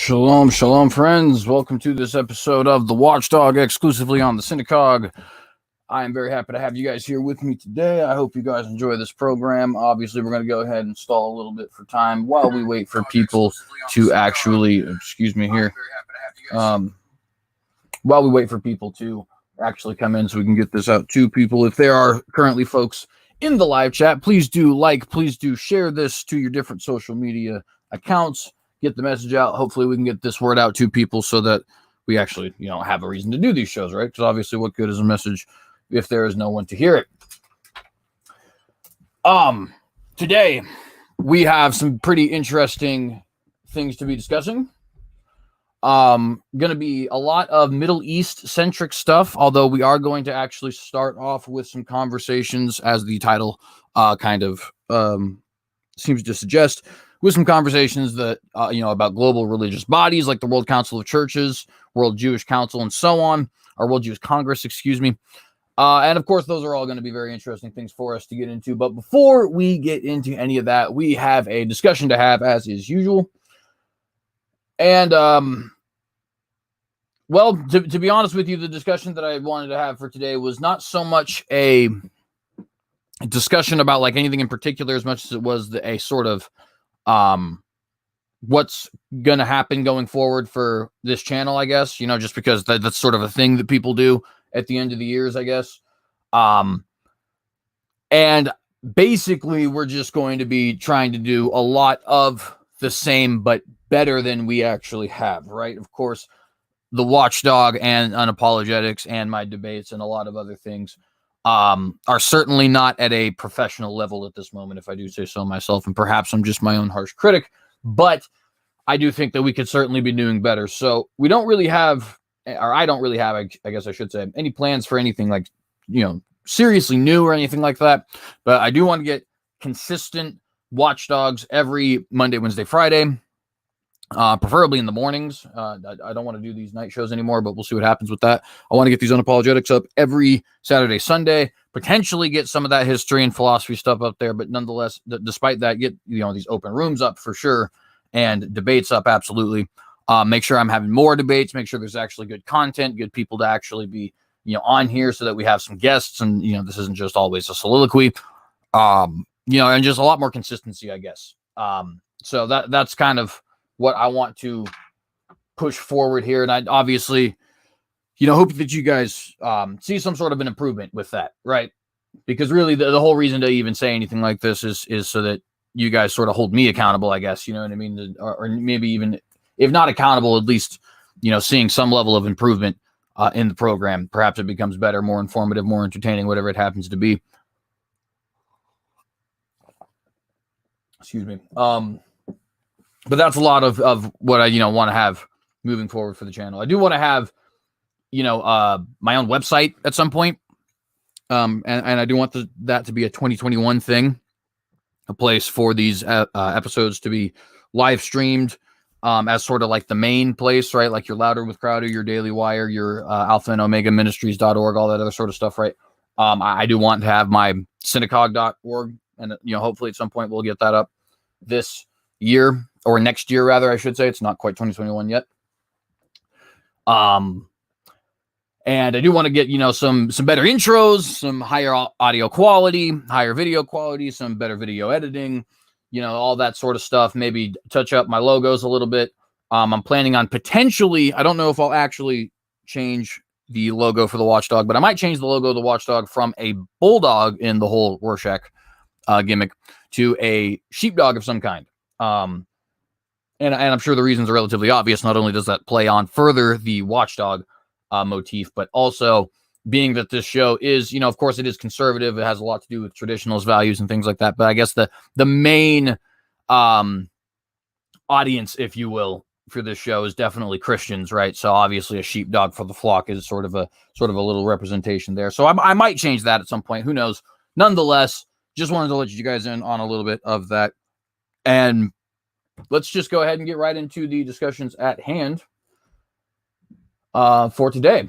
Shalom, shalom, friends. Welcome to this episode of the Watchdog, exclusively on the Synagogue. I am very happy to have you guys here with me today. I hope you guys enjoy this program. Obviously, we're going to go ahead and stall a little bit for time while we wait for people to actually, while we wait for people to actually come in so we can get this out to people. If there are currently folks in the live chat, please do share this to your different social media accounts. Get the message out. Hopefully we can get this word out to people so that we actually, have a reason to do these shows, right? Because obviously what good is a message if there is no one to hear it? Today we have some pretty interesting things to be discussing. Going to be a lot of Middle East centric stuff, although we are going to actually start off with some conversations, as the title seems to suggest, with some conversations that, about global religious bodies like the World Council of Churches, World Jewish Council, and so on, or World Jewish Congress, excuse me. And of course, those are all going to be very interesting things for us to get into. But before we get into any of that, we have a discussion to have, as is usual. And, to be honest with you, the discussion that I wanted to have for today was not so much a discussion about like anything in particular as much as it was a sort of what's going to happen going forward for this channel, I guess, just because that's sort of a thing that people do at the end of the years, I guess. And basically we're just going to be trying to do a lot of the same, but better than we actually have, right? Of course, the Watchdog and Unapologetics and my debates and a lot of other things are certainly not at a professional level at this moment, if I do say so myself, and perhaps I'm just my own harsh critic, but I do think that we could certainly be doing better. So we don't really have, or I don't really have, I guess I should say, any plans for anything like, seriously new or anything like that, but I do want to get consistent Watchdogs every Monday, Wednesday, Friday, preferably in the mornings. I don't want to do these night shows anymore, but we'll see what happens with that. I want to get these Unapologetics up every Saturday, Sunday, potentially get some of that history and philosophy stuff up there, but nonetheless, despite that, get these open rooms up for sure, and debates up absolutely. Make sure I'm having more debates, make sure there's actually good content, good people to actually be on here so that we have some guests, and this isn't just always a soliloquy, and just a lot more consistency, I guess. So that's kind of what I want to push forward here. And I obviously, hope that you guys see some sort of an improvement with that, right? Because really the whole reason to even say anything like this is so that you guys sort of hold me accountable, I guess, you know what I mean? Or maybe even, if not accountable, at least, seeing some level of improvement in the program. Perhaps it becomes better, more informative, more entertaining, whatever it happens to be. Excuse me. But that's a lot of what I, want to have moving forward for the channel. I do want to have, my own website at some point. And I do want that to be a 2021 thing, a place for these episodes to be live streamed as sort of like the main place, right? Like your Louder with Crowder, your Daily Wire, your Alpha and Omega Ministries.org, all that other sort of stuff, right? I do want to have my synagogue.org, and, hopefully at some point we'll get that up this year, or next year rather, I should say. It's not quite 2021 yet. And I do want to get, some better intros, some higher audio quality, higher video quality, some better video editing, all that sort of stuff. Maybe touch up my logos a little bit. I'm planning on potentially, I don't know if I'll actually change the logo for the Watchdog, but I might change the logo of the Watchdog from a bulldog in the whole Rorschach gimmick to a sheepdog of some kind. And I'm sure the reasons are relatively obvious. Not only does that play on further the Watchdog motif, but also being that this show is, of course it is conservative. It has a lot to do with traditionalist values and things like that. But I guess the main audience, if you will, for this show is definitely Christians, right? So obviously a sheepdog for the flock is sort of a little representation there. So I might change that at some point. Who knows? Nonetheless, just wanted to let you guys in on a little bit of that. And let's just go ahead and get right into the discussions at hand for today.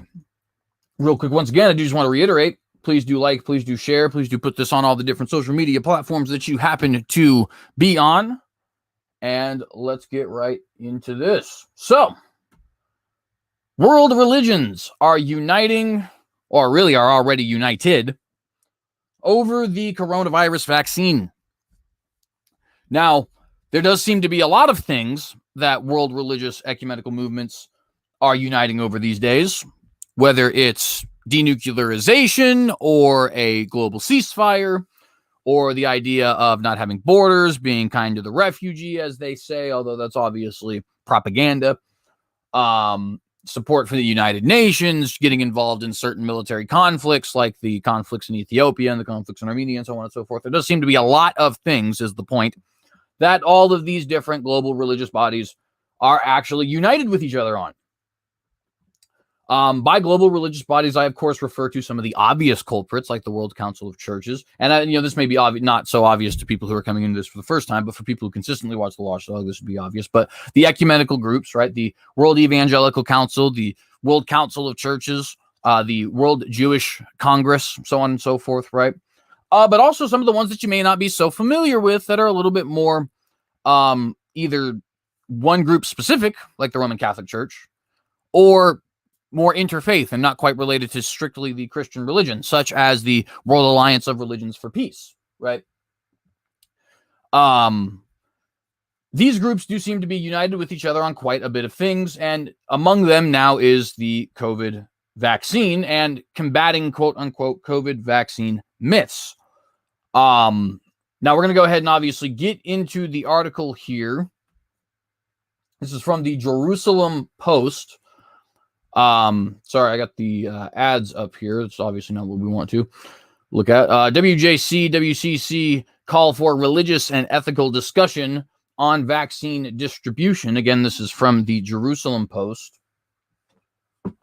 Real quick, once again, I do just want to reiterate, please do like, please do share, please do put this on all the different social media platforms that you happen to be on. and let's get right into this. So, world religions are uniting, or really are already united, over the coronavirus vaccine. Now, there does seem to be a lot of things that world religious ecumenical movements are uniting over these days, whether it's denuclearization or a global ceasefire or the idea of not having borders, being kind to the refugee, as they say, although that's obviously propaganda. Support for the United Nations, getting involved in certain military conflicts like the conflicts in Ethiopia and the conflicts in Armenia and so on and so forth. There does seem to be a lot of things, is the point, that all of these different global religious bodies are actually united with each other on. By global religious bodies, I, of course, refer to some of the obvious culprits, like the World Council of Churches. And, this may be not so obvious to people who are coming into this for the first time, but for people who consistently watch the Watchdog, this would be obvious. But the ecumenical groups, right? The World Evangelical Council, the World Council of Churches, the World Jewish Congress, so on and so forth, right? But also some of the ones that you may not be so familiar with that are a little bit more either one group specific, like the Roman Catholic Church, or more interfaith and not quite related to strictly the Christian religion, such as the World Alliance of Religions for Peace, right? These groups do seem to be united with each other on quite a bit of things, and among them now is the COVID vaccine and combating quote-unquote COVID vaccine myths. Now we're going to go ahead and obviously get into the article here. This is from the Jerusalem Post. Sorry, I got the ads up here. It's obviously not what we want to look at. WJC, WCC call for religious and ethical discussion on vaccine distribution. Again, this is from the Jerusalem Post.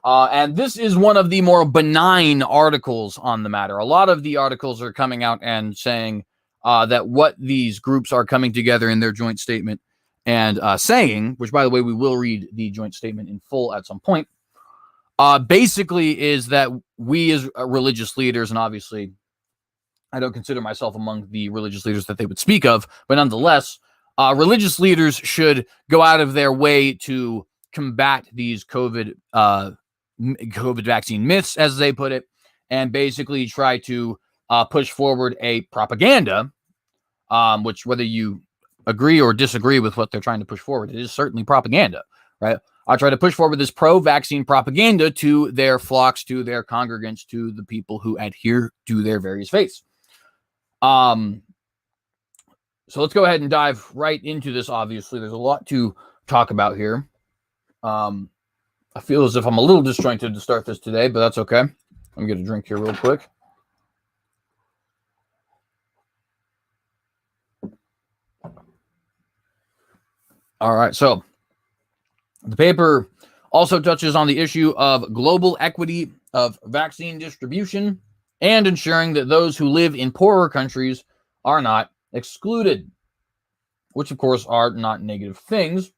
And this is one of the more benign articles on the matter. A lot of the articles are coming out and saying that what these groups are coming together in their joint statement and saying, which, by the way, we will read the joint statement in full at some point, basically is that we as religious leaders, and obviously I don't consider myself among the religious leaders that they would speak of, but nonetheless, religious leaders should go out of their way to combat these COVID vaccine myths, as they put it, and basically try to push forward a propaganda, which, whether you agree or disagree with what they're trying to push forward, it is certainly propaganda, right? I try to push forward this pro-vaccine propaganda to their flocks, to their congregants, to the people who adhere to their various faiths. So let's go ahead and dive right into this. Obviously, there's a lot to talk about here. I feel as if I'm a little disjointed to start this today, but that's okay. Let me get a drink here real quick. All right, so the paper also touches on the issue of global equity of vaccine distribution and ensuring that those who live in poorer countries are not excluded, which, of course, are not negative things,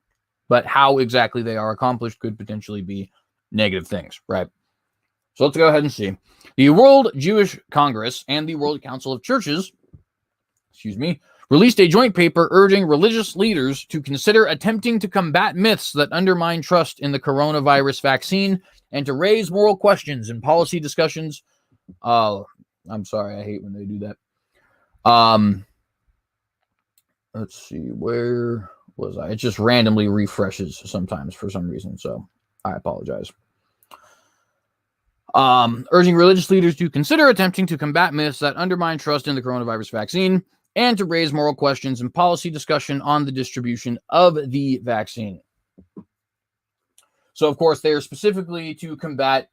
but how exactly they are accomplished could potentially be negative things, right? So let's go ahead and see. The World Jewish Congress and the World Council of Churches, released a joint paper urging religious leaders to consider attempting to combat myths that undermine trust in the coronavirus vaccine and to raise moral questions in policy discussions. I'm sorry, I hate when they do that. Let's see, where was I? It just randomly refreshes sometimes for some reason, so I apologize. Urging religious leaders to consider attempting to combat myths that undermine trust in the coronavirus vaccine and to raise moral questions and policy discussion on the distribution of the vaccine. So, of course, they are specifically to combat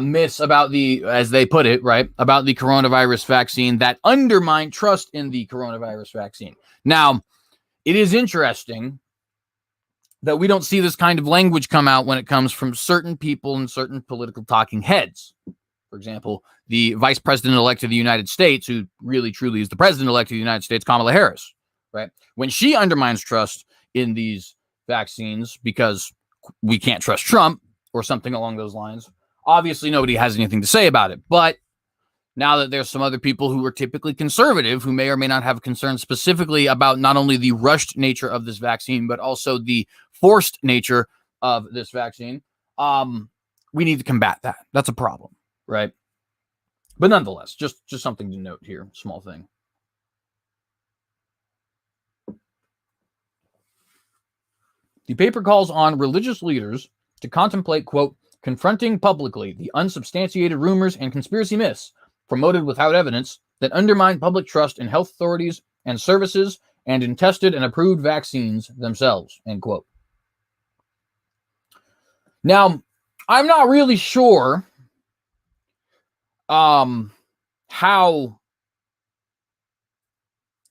myths about the, as they put it, right, about the coronavirus vaccine that undermine trust in the coronavirus vaccine. Now, it is interesting that we don't see this kind of language come out when it comes from certain people and certain political talking heads. For example, the vice president-elect of the United States, who really truly is the president-elect of the United States, Kamala Harris, right? When she undermines trust in these vaccines because we can't trust Trump or something along those lines, obviously nobody has anything to say about it. But Now that there's some other people who are typically conservative who may or may not have concerns specifically about not only the rushed nature of this vaccine, but also the forced nature of this vaccine, we need to combat that. That's a problem, right? But nonetheless, just something to note here, small thing. The paper calls on religious leaders to contemplate, quote, confronting publicly the unsubstantiated rumors and conspiracy myths promoted without evidence that undermine public trust in health authorities and services and in tested and approved vaccines themselves, end quote. Now, I'm not really sure how,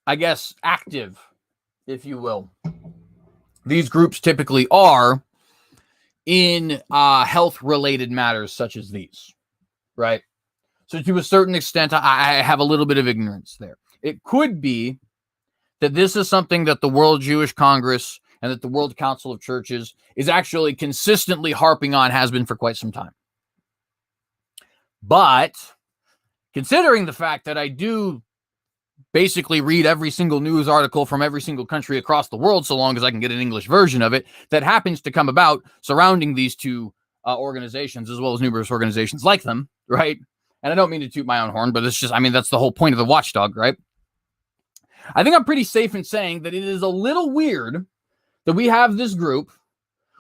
I guess, active, if you will, these groups typically are in health-related matters such as these, right? So to a certain extent, I have a little bit of ignorance there. It could be that this is something that the World Jewish Congress and that the World Council of Churches is actually consistently harping on, has been for quite some time. But considering the fact that I do basically read every single news article from every single country across the world, so long as I can get an English version of it, that happens to come about surrounding these two organizations, as well as numerous organizations like them, right? And I don't mean to toot my own horn, but it's just, I mean, that's the whole point of the watchdog, right? I think I'm pretty safe in saying that it is a little weird that we have this group,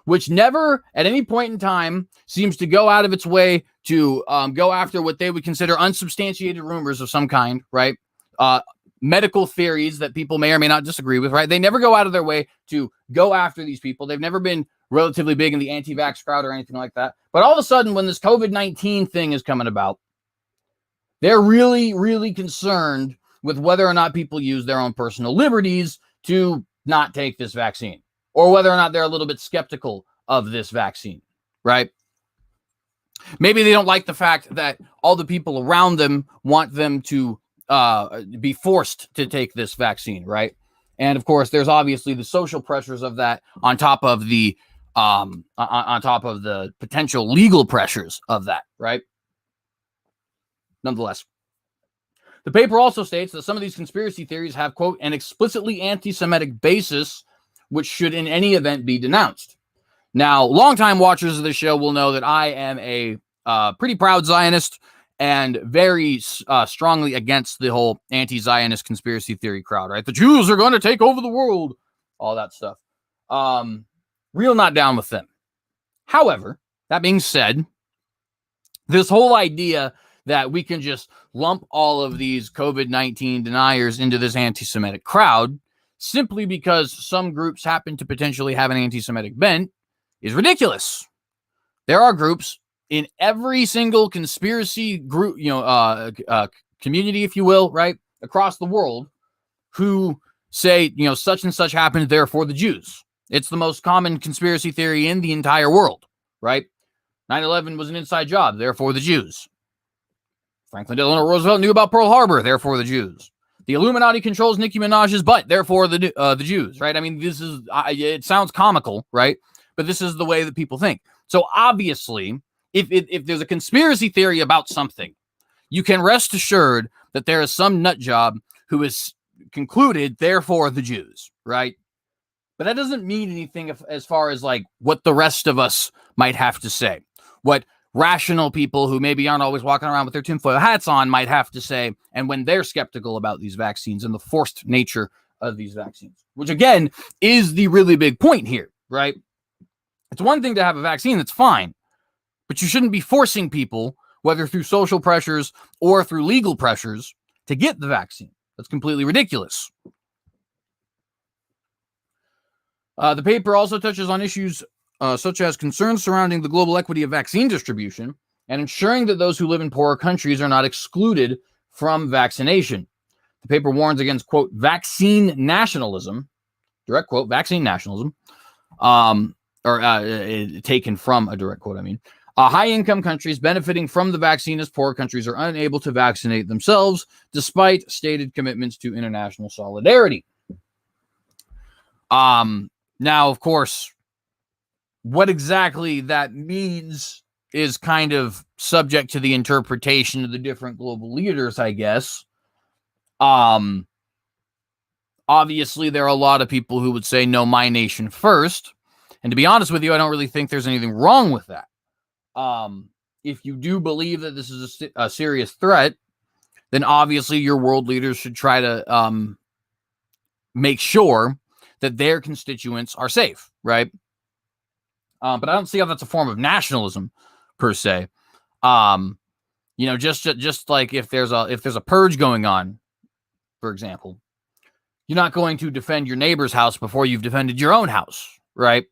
which never at any point in time seems to go out of its way to go after what they would consider unsubstantiated rumors of some kind, right? Medical theories that people may or may not disagree with, right? They never go out of their way to go after these people. They've never been relatively big in the anti-vax crowd or anything like that. But all of a sudden, when this COVID-19 thing is coming about, they're really, really concerned with whether or not people use their own personal liberties to not take this vaccine, or whether or not they're a little bit skeptical of this vaccine, right? Maybe they don't like the fact that all the people around them want them to be forced to take this vaccine, right? And of course, there's obviously the social pressures of that on top of the potential legal pressures of that, right? Nonetheless, the paper also states that some of these conspiracy theories have, quote, an explicitly anti-Semitic basis, which should in any event be denounced. Now, longtime watchers of the show will know that I am a pretty proud Zionist and very strongly against the whole anti-Zionist conspiracy theory crowd, right? The Jews are going to take over the world, all that stuff. Real not down with them. However, that being said, this whole idea that we can just lump all of these COVID-19 deniers into this anti-Semitic crowd simply because some groups happen to potentially have an anti-Semitic bent is ridiculous. There are groups in every single conspiracy group, community, if you will, right, across the world, who say, such and such happened, therefore the Jews. It's the most common conspiracy theory in the entire world, right? 9/11 was an inside job, therefore the Jews. Franklin Delano Roosevelt knew about Pearl Harbor, therefore the Jews. The Illuminati controls Nicki Minaj's butt, therefore the Jews, right? I mean, this is, it sounds comical, right? But this is the way that people think. So obviously, if there's a conspiracy theory about something, you can rest assured that there is some nut job who has concluded, therefore the Jews, right? But that doesn't mean anything as far as like what the rest of us might have to say. What rational people who maybe aren't always walking around with their tinfoil hats on might have to say, and when they're skeptical about these vaccines and the forced nature of these vaccines, which again is the really big point here, right? It's one thing to have a vaccine that's fine, but you shouldn't be forcing people, whether through social pressures or through legal pressures, to get the vaccine. That's completely ridiculous. The paper also touches on issues such as concerns surrounding the global equity of vaccine distribution and ensuring that those who live in poorer countries are not excluded from vaccination. The paper warns against, quote, vaccine nationalism, direct quote, vaccine nationalism, taken from a direct quote, I mean. High-income countries benefiting from the vaccine as poor countries are unable to vaccinate themselves despite stated commitments to international solidarity. Now, of course, what exactly that means is kind of subject to the interpretation of the different global leaders, I guess. Obviously, there are a lot of people who would say, no, my nation first. And to be honest with you, I don't really think there's anything wrong with that. If you do believe that this is a serious threat, then obviously your world leaders should try to make sure that their constituents are safe, right? But I don't see how that's a form of nationalism per se. Just like if there's a purge going on, for example, you're not going to defend your neighbor's house before you've defended your own house, right?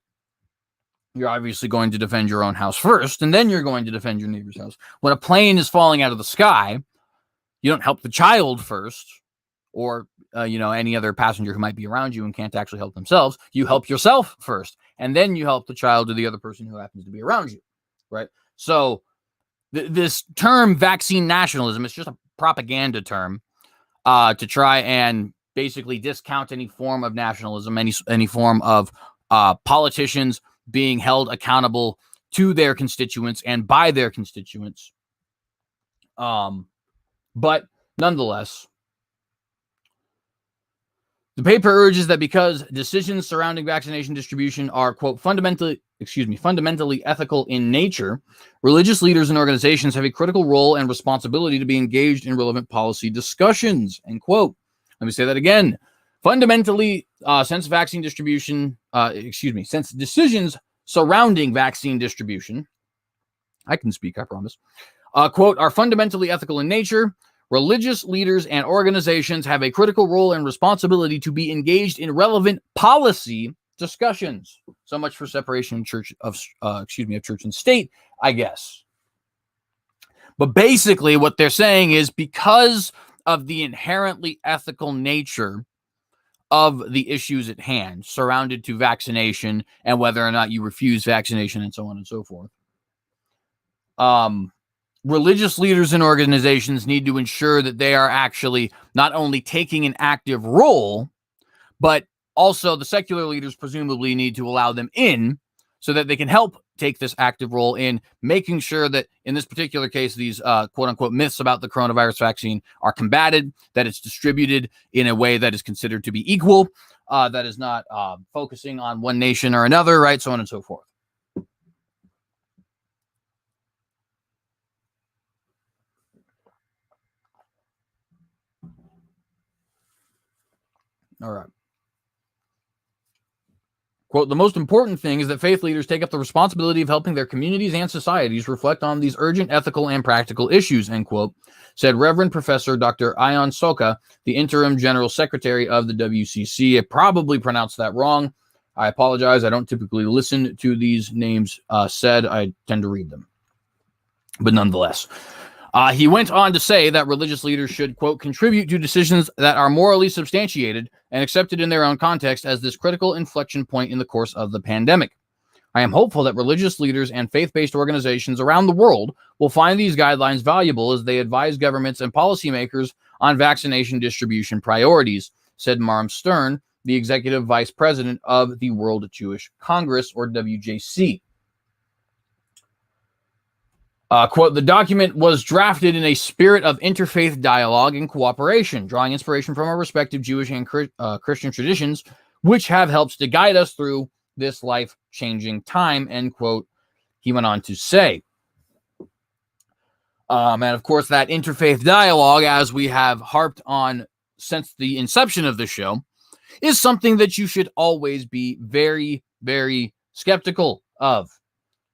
You're obviously going to defend your own house first, and then you're going to defend your neighbor's house. When a plane is falling out of the sky, you don't help the child first, or any other passenger who might be around you and can't actually help themselves. You help yourself first, and then you help the child or the other person who happens to be around you, right? So this term vaccine nationalism is just a propaganda term to try and basically discount any form of nationalism, any form of politicians being held accountable to their constituents and by their constituents. But nonetheless, the paper urges that because decisions surrounding vaccination distribution are, quote, fundamentally ethical in nature, religious leaders and organizations have a critical role and responsibility to be engaged in relevant policy discussions, end quote. Let me say that again. Fundamentally, since decisions surrounding vaccine distribution, I can speak, I promise, quote, are fundamentally ethical in nature, religious leaders and organizations have a critical role and responsibility to be engaged in relevant policy discussions. So much for separation of church and state, I guess. But basically what they're saying is because of the inherently ethical nature of the issues at hand surrounded to vaccination and whether or not you refuse vaccination and so on and so forth. Religious leaders and organizations need to ensure that they are actually not only taking an active role, but also the secular leaders presumably need to allow them in so that they can help take this active role in making sure that in this particular case, these quote unquote myths about the coronavirus vaccine are combated, that it's distributed in a way that is considered to be equal, that is not focusing on one nation or another, right? So on and so forth. All right. Quote, the most important thing is that faith leaders take up the responsibility of helping their communities and societies reflect on these urgent ethical and practical issues, end quote, said Reverend Professor Dr. Ayan Soka, the interim general secretary of the WCC. I probably pronounced that wrong. I apologize. I don't typically listen to these names said. I tend to read them. But nonetheless, he went on to say that religious leaders should, quote, contribute to decisions that are morally substantiated and accepted in their own context as this critical inflection point in the course of the pandemic. I am hopeful that religious leaders and faith-based organizations around the world will find these guidelines valuable as they advise governments and policymakers on vaccination distribution priorities, said Maram Stern, the executive vice president of the World Jewish Congress, or WJC. Quote, the document was drafted in a spirit of interfaith dialogue and cooperation, drawing inspiration from our respective Jewish and Christian traditions, which have helped to guide us through this life-changing time, end quote, he went on to say. And of course, that interfaith dialogue, as we have harped on since the inception of the show, is something that you should always be very, very skeptical of.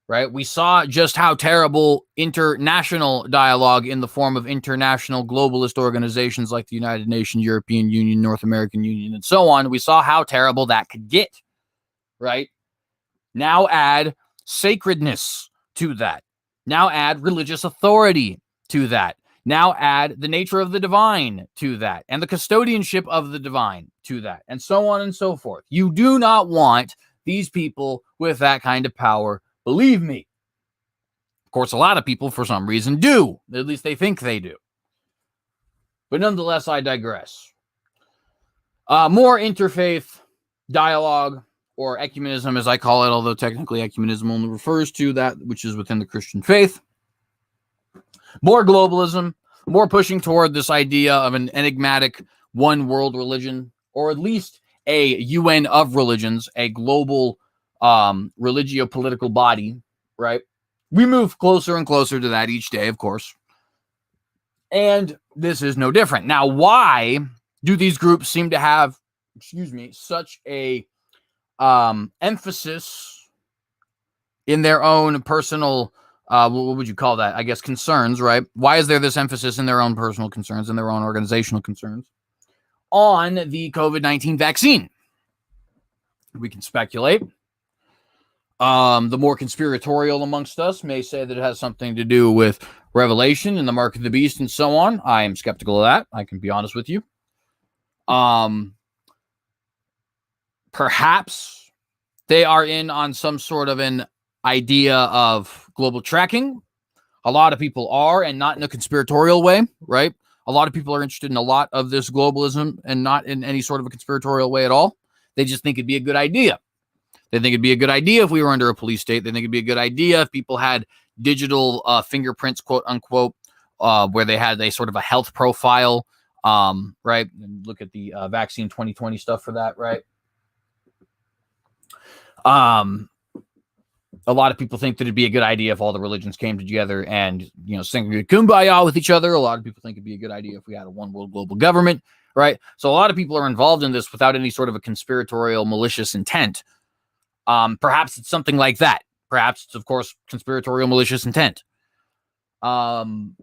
Right? We saw just how terrible international dialogue in the form of international globalist organizations like the United Nations, European Union, North American Union, and so on. We saw how terrible that could get, right? Now add sacredness to that. Now add religious authority to that. Now add the nature of the divine to that and the custodianship of the divine to that, and so on and so forth. You do not want these people with that kind of power. Believe me. Of course, a lot of people, for some reason, do. At least they think they do. But nonetheless, I digress. More interfaith dialogue, or ecumenism as I call it, although technically ecumenism only refers to that which is within the Christian faith. More globalism, more pushing toward this idea of an enigmatic one world religion, or at least a UN of religions, a global religio-political body, right? We move closer and closer to that each day, of course. And this is no different. Now, why do these groups seem to have, such a emphasis in their own personal, what would you call that? I guess concerns, right? Why is there this emphasis in their own personal concerns and their own organizational concerns on the COVID-19 vaccine? We can speculate. The more conspiratorial amongst us may say that it has something to do with Revelation and the mark of the beast and so on. I am skeptical of that. I can be honest with you. Perhaps they are in on some sort of an idea of global tracking. A lot of people are, and not in a conspiratorial way, right? A lot of people are interested in a lot of this globalism and not in any sort of a conspiratorial way at all. They just think it'd be a good idea. They think it'd be a good idea if we were under a police state. They think it'd be a good idea if people had digital fingerprints, quote unquote, where they had a sort of a health profile, right? And look at the vaccine 2020 stuff for that, right? A lot of people think that it'd be a good idea if all the religions came together and, sing kumbaya with each other. A lot of people think it'd be a good idea if we had a one world global government, right? So a lot of people are involved in this without any sort of a conspiratorial, malicious intent. Perhaps it's something like that. Perhaps it's, of course, conspiratorial, malicious intent. Who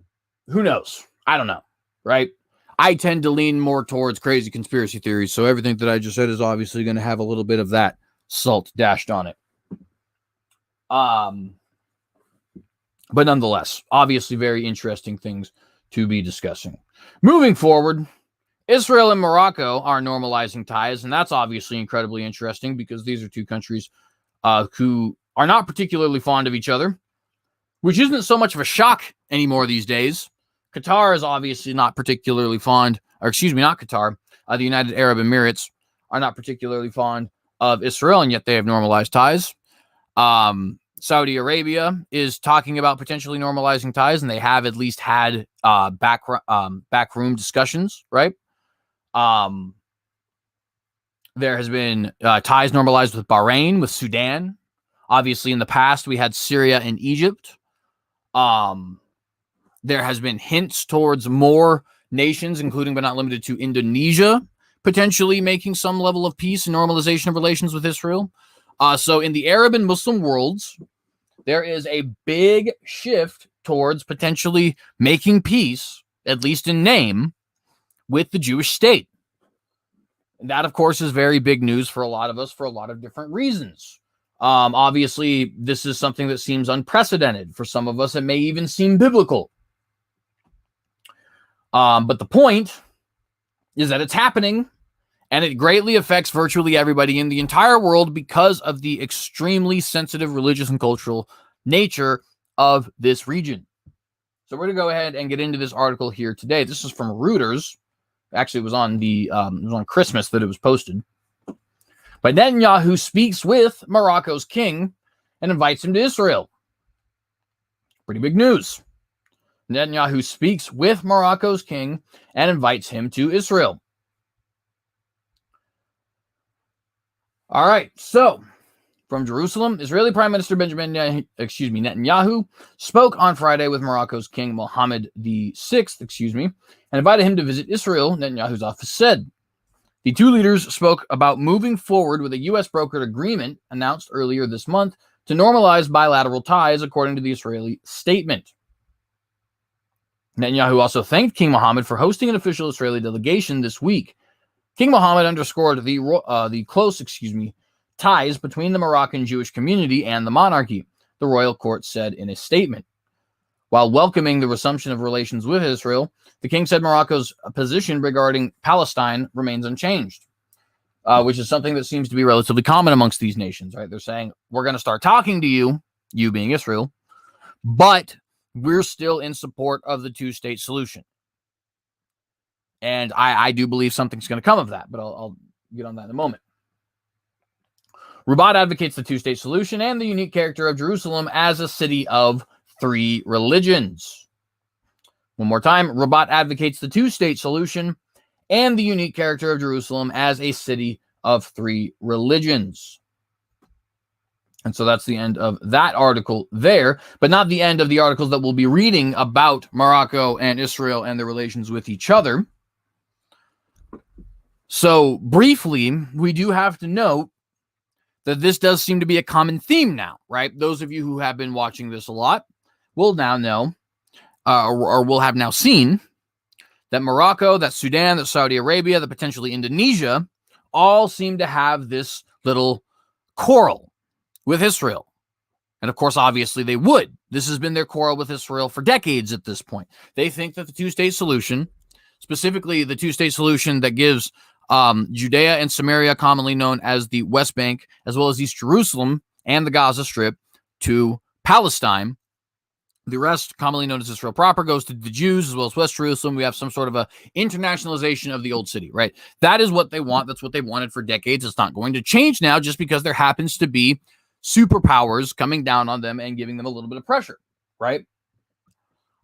knows? I don't know, right? I tend to lean more towards crazy conspiracy theories, so everything that I just said is obviously going to have a little bit of that salt dashed on it. But nonetheless, obviously very interesting things to be discussing. Moving forward, Israel and Morocco are normalizing ties, and that's obviously incredibly interesting because these are two countries who are not particularly fond of each other, which isn't so much of a shock anymore these days. Qatar is obviously not particularly fond, not Qatar, the United Arab Emirates are not particularly fond of Israel, and yet they have normalized ties. Saudi Arabia is talking about potentially normalizing ties, and they have at least had backroom discussions, right? There has been ties normalized with Bahrain, with Sudan. Obviously, in the past, we had Syria and Egypt. There has been hints towards more nations, including but not limited to Indonesia, potentially making some level of peace and normalization of relations with Israel. So in the Arab and Muslim worlds, there is a big shift towards potentially making peace, at least in name, with the Jewish state. And that, of course, is very big news for a lot of us for a lot of different reasons. Obviously, this is something that seems unprecedented. For some of us, it may even seem biblical. But the point is that it's happening, and it greatly affects virtually everybody in the entire world because of the extremely sensitive religious and cultural nature of this region. So we're going to go ahead and get into this article here today. This is from Reuters. Actually, it was on Christmas that it was posted. But Netanyahu speaks with Morocco's king and invites him to Israel. Pretty big news. Netanyahu speaks with Morocco's king and invites him to Israel. All right, so from Jerusalem, Israeli Prime Minister Netanyahu spoke on Friday with Morocco's King Mohammed VI, and invited him to visit Israel, Netanyahu's office said. The two leaders spoke about moving forward with a U.S. brokered agreement announced earlier this month to normalize bilateral ties, according to the Israeli statement. Netanyahu also thanked King Mohammed for hosting an official Israeli delegation this week. King Mohammed underscored the close ties between the Moroccan Jewish community and the monarchy, the royal court said in a statement. While welcoming the resumption of relations with Israel, the king said Morocco's position regarding Palestine remains unchanged, which is something that seems to be relatively common amongst these nations, right? They're saying, we're going to start talking to you, you being Israel, but we're still in support of the two-state solution. And I do believe something's going to come of that, but I'll get on that in a moment. Rabat advocates the two-state solution and the unique character of Jerusalem as a city of three religions. One more time, Rabat advocates the two-state solution and the unique character of Jerusalem as a city of three religions. And so that's the end of that article there, but not the end of the articles that we'll be reading about Morocco and Israel and their relations with each other. So briefly, we do have to note that this does seem to be a common theme now, right? Those of you who have been watching this a lot will now know, or will have now seen, that Morocco, that Sudan, that Saudi Arabia, that potentially Indonesia, all seem to have this little quarrel with Israel. And of course, obviously they would. This has been their quarrel with Israel for decades at this point. They think that the two-state solution, specifically the two-state solution that gives Judea and Samaria, commonly known as the West Bank, as well as East Jerusalem and the Gaza Strip, to Palestine. The rest, commonly known as Israel proper, goes to the Jews, as well as West Jerusalem. We have some sort of a internationalization of the old city, right? That is what they want. That's what they wanted for decades. It's not going to change now just because there happens to be superpowers coming down on them and giving them a little bit of pressure, right?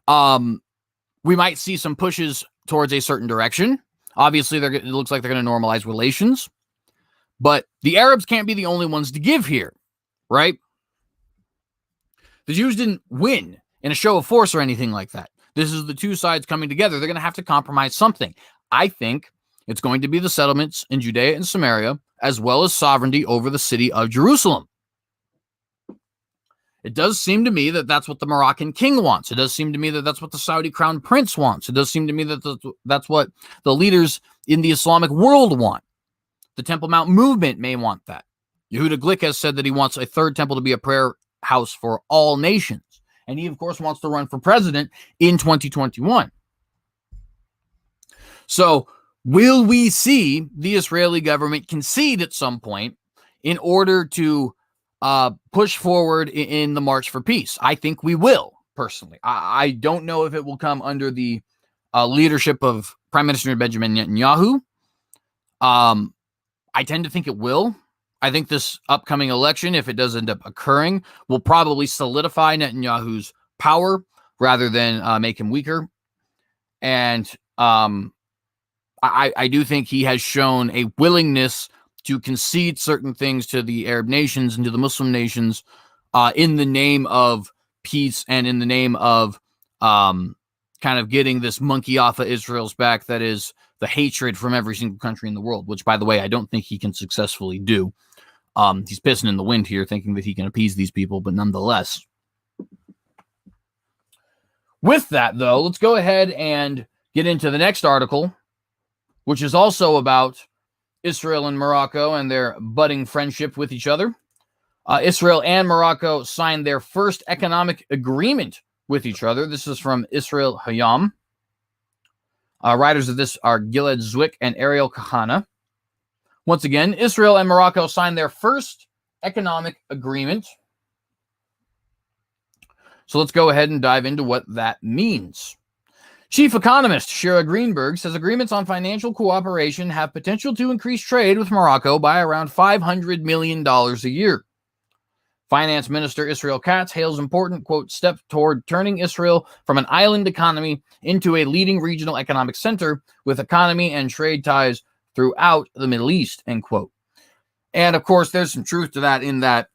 We might see some pushes towards a certain direction. Obviously, it looks like they're going to normalize relations. But the Arabs can't be the only ones to give here, right? The Jews didn't win in a show of force or anything like that. This is the two sides coming together. They're going to have to compromise something. I think it's going to be the settlements in Judea and Samaria, as well as sovereignty over the city of Jerusalem. It does seem to me that that's what the Moroccan king wants. It does seem to me that that's what the Saudi crown prince wants. It does seem to me that that's what the leaders in the Islamic world want. The Temple Mount movement may want that. Yehuda Glick has said that he wants a third temple to be a prayer house for all nations. And he, of course, wants to run for president in 2021. So will we see the Israeli government concede at some point in order to push forward in the march for peace? I think we will, personally. I don't know if it will come under the leadership of Prime Minister Benjamin Netanyahu. I tend to think it will. I think this upcoming election, if it does end up occurring, will probably solidify Netanyahu's power rather than make him weaker. And I do think he has shown a willingness to concede certain things to the Arab nations and to the Muslim nations in the name of peace and in the name of kind of getting this monkey off of Israel's back that is the hatred from every single country in the world, which, by the way, I don't think he can successfully do. He's pissing in the wind here, thinking that he can appease these people, but nonetheless. With that, though, let's go ahead and get into the next article, which is also about Israel and Morocco and their budding friendship with each other. Israel and Morocco signed their first economic agreement with each other. This is from Israel Hayam. Writers of this are Gilad Zwick and Ariel Kahana. Once again, Israel and Morocco signed their first economic agreement. So let's go ahead and dive into what that means. Chief economist Shira Greenberg says agreements on financial cooperation have potential to increase trade with Morocco by around $500 million a year. Finance Minister Israel Katz hails important, quote, step toward turning Israel from an island economy into a leading regional economic center with economy and trade ties throughout the Middle East, end quote. And of course, there's some truth to that in that,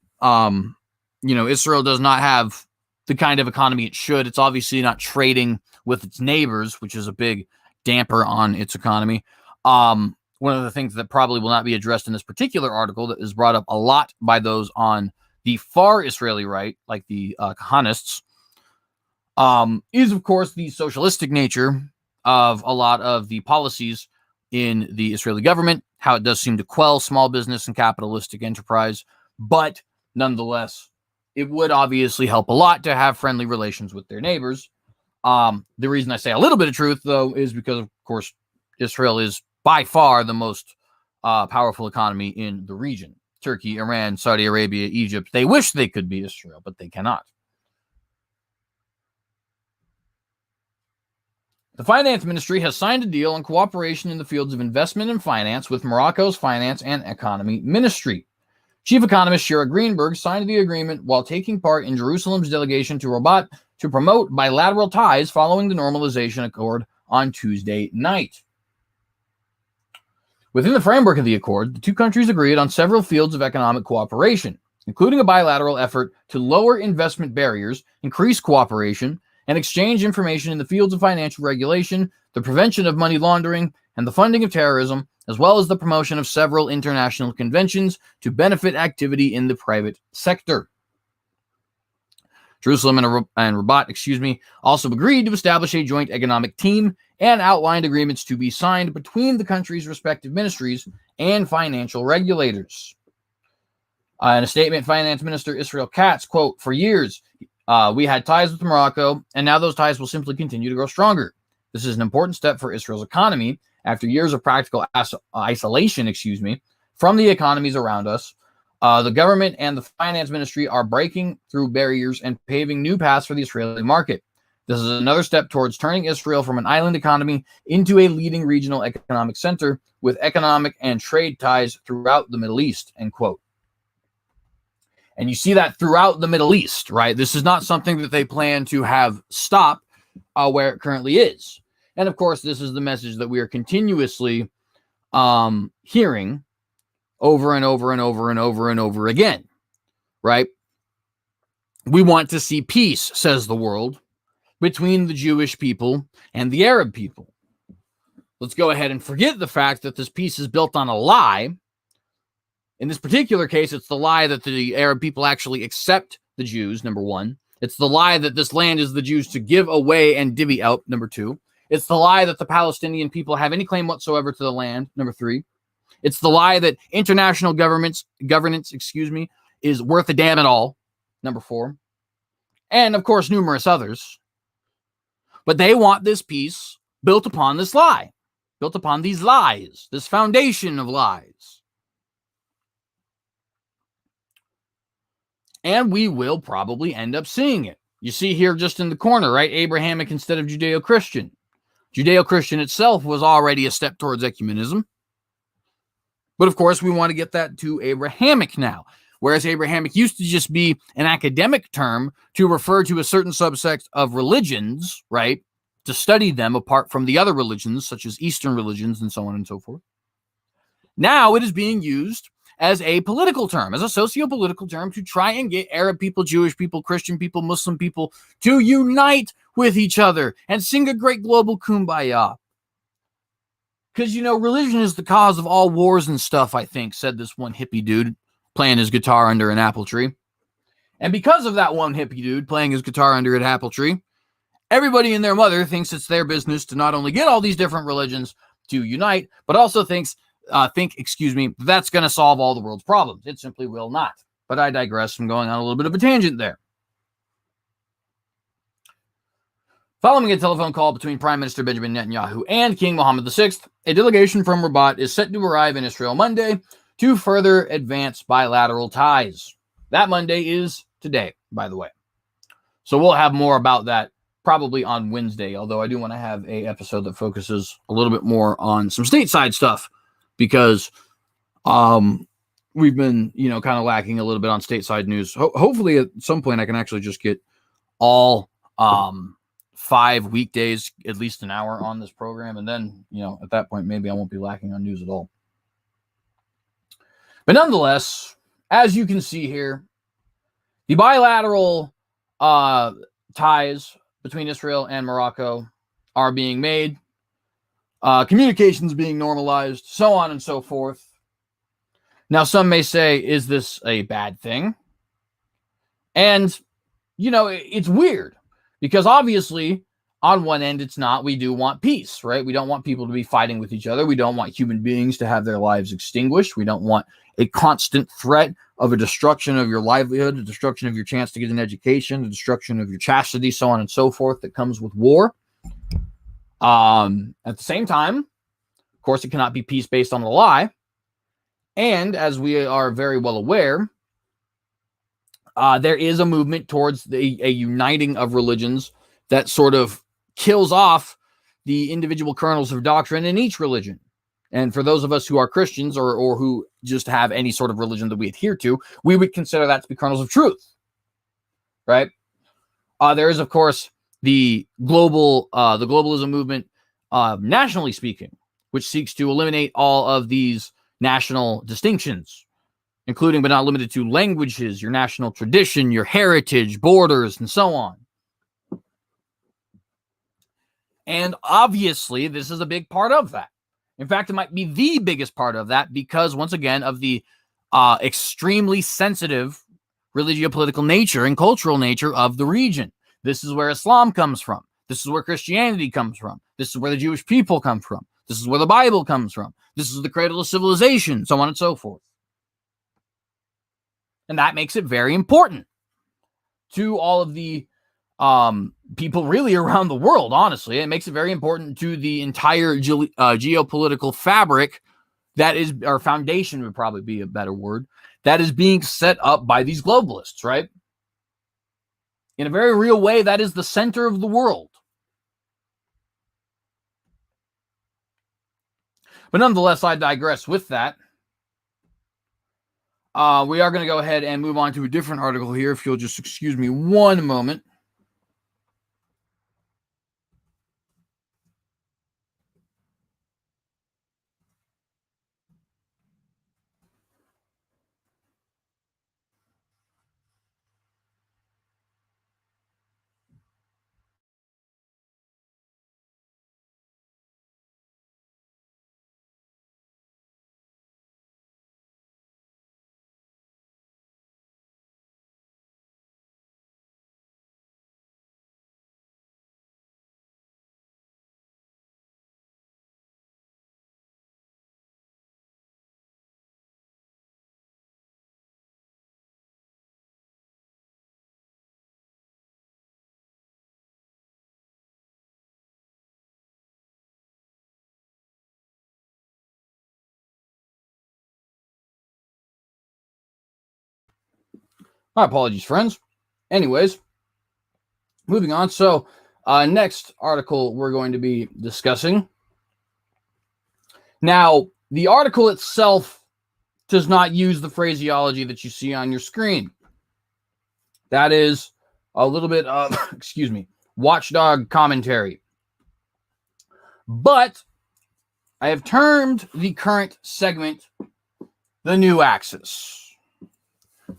Israel does not have the kind of economy it should. It's obviously not trading with its neighbors, which is a big damper on its economy. One of the things that probably will not be addressed in this particular article that is brought up a lot by those on the far Israeli right, like the Kahanists, is, of course, the socialistic nature of a lot of the policies in the Israeli government, how it does seem to quell small business and capitalistic enterprise. But nonetheless, it would obviously help a lot to have friendly relations with their neighbors. The reason I say a little bit of truth, though, is because, of course, Israel is by far the most powerful economy in the region. Turkey, Iran, Saudi Arabia, Egypt, they wish they could be Israel, but they cannot. The Finance Ministry has signed a deal on cooperation in the fields of investment and finance with Morocco's Finance and Economy Ministry. Chief economist Shira Greenberg signed the agreement while taking part in Jerusalem's delegation to Rabat to promote bilateral ties following the normalization accord on Tuesday night. Within the framework of the accord, the two countries agreed on several fields of economic cooperation, including a bilateral effort to lower investment barriers, increase cooperation, and exchange information in the fields of financial regulation, the prevention of money laundering, and the funding of terrorism, as well as the promotion of several international conventions to benefit activity in the private sector. Jerusalem and Rabat, also agreed to establish a joint economic team and outlined agreements to be signed between the countries' respective ministries and financial regulators. In a statement, Finance Minister Israel Katz, quote, "For years, we had ties with Morocco, and now those ties will simply continue to grow stronger. This is an important step for Israel's economy after years of practical isolation, from the economies around us. The government and the finance ministry are breaking through barriers and paving new paths for the Israeli market. This is another step towards turning Israel from an island economy into a leading regional economic center with economic and trade ties throughout the Middle East," end quote. And you see that throughout the Middle East, right? This is not something that they plan to have stop where it currently is. And of course, this is the message that we are continuously hearing over and over and over and over and over again, right? We want to see peace, says the world, between the Jewish people and the Arab people. Let's go ahead and forget the fact that this peace is built on a lie. In this particular case, it's the lie that the Arab people actually accept the Jews, number one. It's the lie that this land is the Jews to give away and divvy out, number two. It's the lie that the Palestinian people have any claim whatsoever to the land, number three. It's the lie that international governance, is worth a damn at all, number four. And, of course, numerous others. But they want this peace built upon this lie, built upon these lies, this foundation of lies. And we will probably end up seeing it. You see here just in the corner, right? Abrahamic instead of Judeo-Christian. Judeo-Christian itself was already a step towards ecumenism. But of course, we want to get that to Abrahamic now. Whereas Abrahamic used to just be an academic term to refer to a certain subsect of religions, right? To study them apart from the other religions, such as Eastern religions and so on and so forth. Now it is being used as a political term, as a socio-political term to try and get Arab people, Jewish people, Christian people, Muslim people to unite with each other and sing a great global kumbaya. Because, religion is the cause of all wars and stuff, I think, said this one hippie dude playing his guitar under an apple tree. And because of that one hippie dude playing his guitar under an apple tree, everybody and their mother thinks it's their business to not only get all these different religions to unite, but also think that's going to solve all the world's problems. It simply will not. But I digress from going on a little bit of a tangent there. Following a telephone call between Prime Minister Benjamin Netanyahu and King Mohammed VI, a delegation from Rabat is set to arrive in Israel Monday to further advance bilateral ties. That Monday is today, by the way. So we'll have more about that probably on Wednesday, although I do want to have an episode that focuses a little bit more on some stateside stuff because we've been, kind of lacking a little bit on stateside news. Hopefully at some point I can actually just get all 5 weekdays, at least an hour on this program. And then, at that point, maybe I won't be lacking on news at all. But nonetheless, as you can see here, the bilateral ties between Israel and Morocco are being made, communications being normalized, so on and so forth. Now, some may say, is this a bad thing? And, it's weird because obviously on one end, it's not. We do want peace, right? We don't want people to be fighting with each other. We don't want human beings to have their lives extinguished. We don't want a constant threat of a destruction of your livelihood, a destruction of your chance to get an education, the destruction of your chastity, so on and so forth that comes with war. At the same time, of course, it cannot be peace based on a lie. And as we are very well aware, there is a movement towards a uniting of religions that sort of kills off the individual kernels of doctrine in each religion. And for those of us who are Christians or who just have any sort of religion that we adhere to, we would consider that to be kernels of truth, right? There is, of course, the globalism movement, nationally speaking, which seeks to eliminate all of these national distinctions, including but not limited to languages, your national tradition, your heritage, borders, and so on. And obviously, this is a big part of that. In fact, it might be the biggest part of that because, once again, of the extremely sensitive religio-political nature and cultural nature of the region. This is where Islam comes from. This is where Christianity comes from. This is where the Jewish people come from. This is where the Bible comes from. This is the cradle of civilization, so on and so forth. And that makes it very important to all of the people really around the world, honestly. It makes it very important to the entire geopolitical fabric that is, or foundation would probably be a better word, that is being set up by these globalists, right? In a very real way, that is the center of the world. But nonetheless, I digress with that. We are going to go ahead and move on to a different article here, if you'll just excuse me one moment. My apologies, friends. Anyways, moving on. So, next article we're going to be discussing. Now, the article itself does not use the phraseology that you see on your screen. That is a little bit of, excuse me, watchdog commentary. But I have termed the current segment the new axis.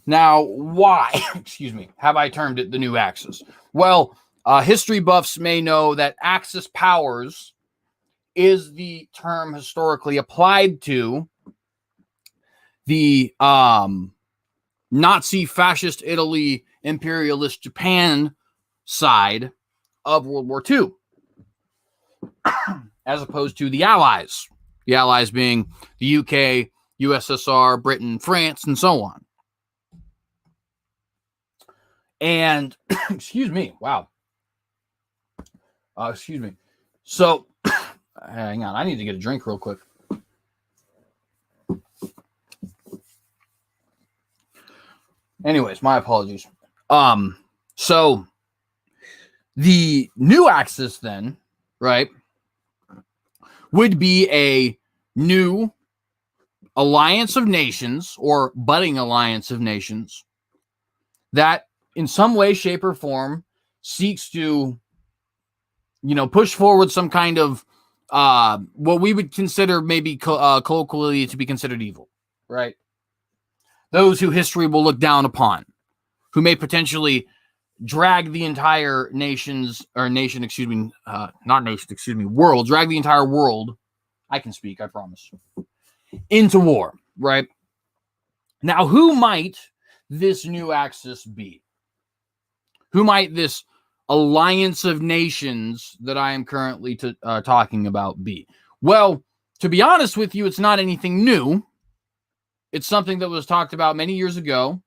Now, why, excuse me, have I termed it the new axis? Well, history buffs may know that Axis powers is the term historically applied to the Nazi fascist Italy, imperialist Japan side of World War II, as opposed to the Allies. The Allies being the UK, USSR, Britain, France, and so on. And, excuse me, wow. Excuse me. So, hang on, I need to get a drink real quick. Anyways, my apologies. So, the new axis then, right, would be a new alliance of nations or budding alliance of nations that in some way, shape, or form seeks to, push forward some kind of what we would consider maybe colloquially to be considered evil, right? Those who history will look down upon, who may potentially drag the entire world, drag the entire world, I can speak, I promise, into war, right? Now, who might this new axis be? Who might this alliance of nations that I am currently talking about be? Well, to be honest with you, it's not anything new. It's something that was talked about many years ago,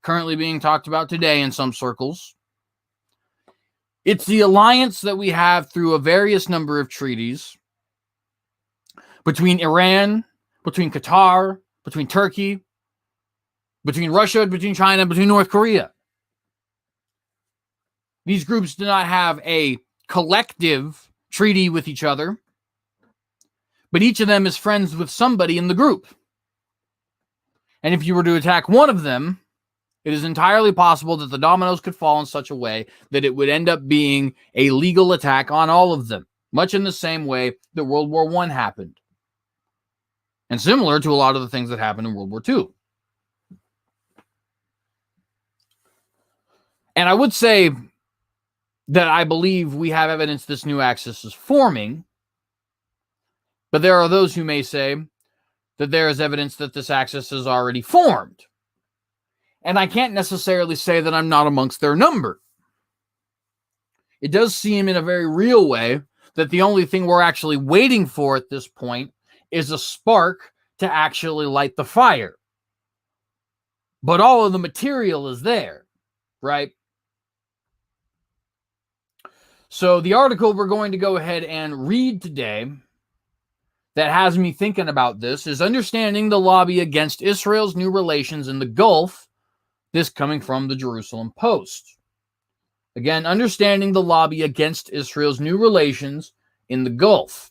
currently being talked about today in some circles. It's the alliance that we have through a various number of treaties between Iran, between Qatar, between Turkey, between Russia, between China, between North Korea. These groups do not have a collective treaty with each other, but each of them is friends with somebody in the group. And if you were to attack one of them, it is entirely possible that the dominoes could fall in such a way that it would end up being a legal attack on all of them, much in the same way that World War I happened. And similar to a lot of the things that happened in World War II. And I would say that I believe we have evidence this new axis is forming, but there are those who may say that there is evidence that this axis is already formed. And I can't necessarily say that I'm not amongst their number. It does seem in a very real way that the only thing we're actually waiting for at this point is a spark to actually light the fire. But all of the material is there, right? So the article we're going to go ahead and read today that has me thinking about this is Understanding the Lobby Against Israel's New Relations in the Gulf. This coming from the Jerusalem Post. Again, Understanding the Lobby Against Israel's New Relations in the Gulf.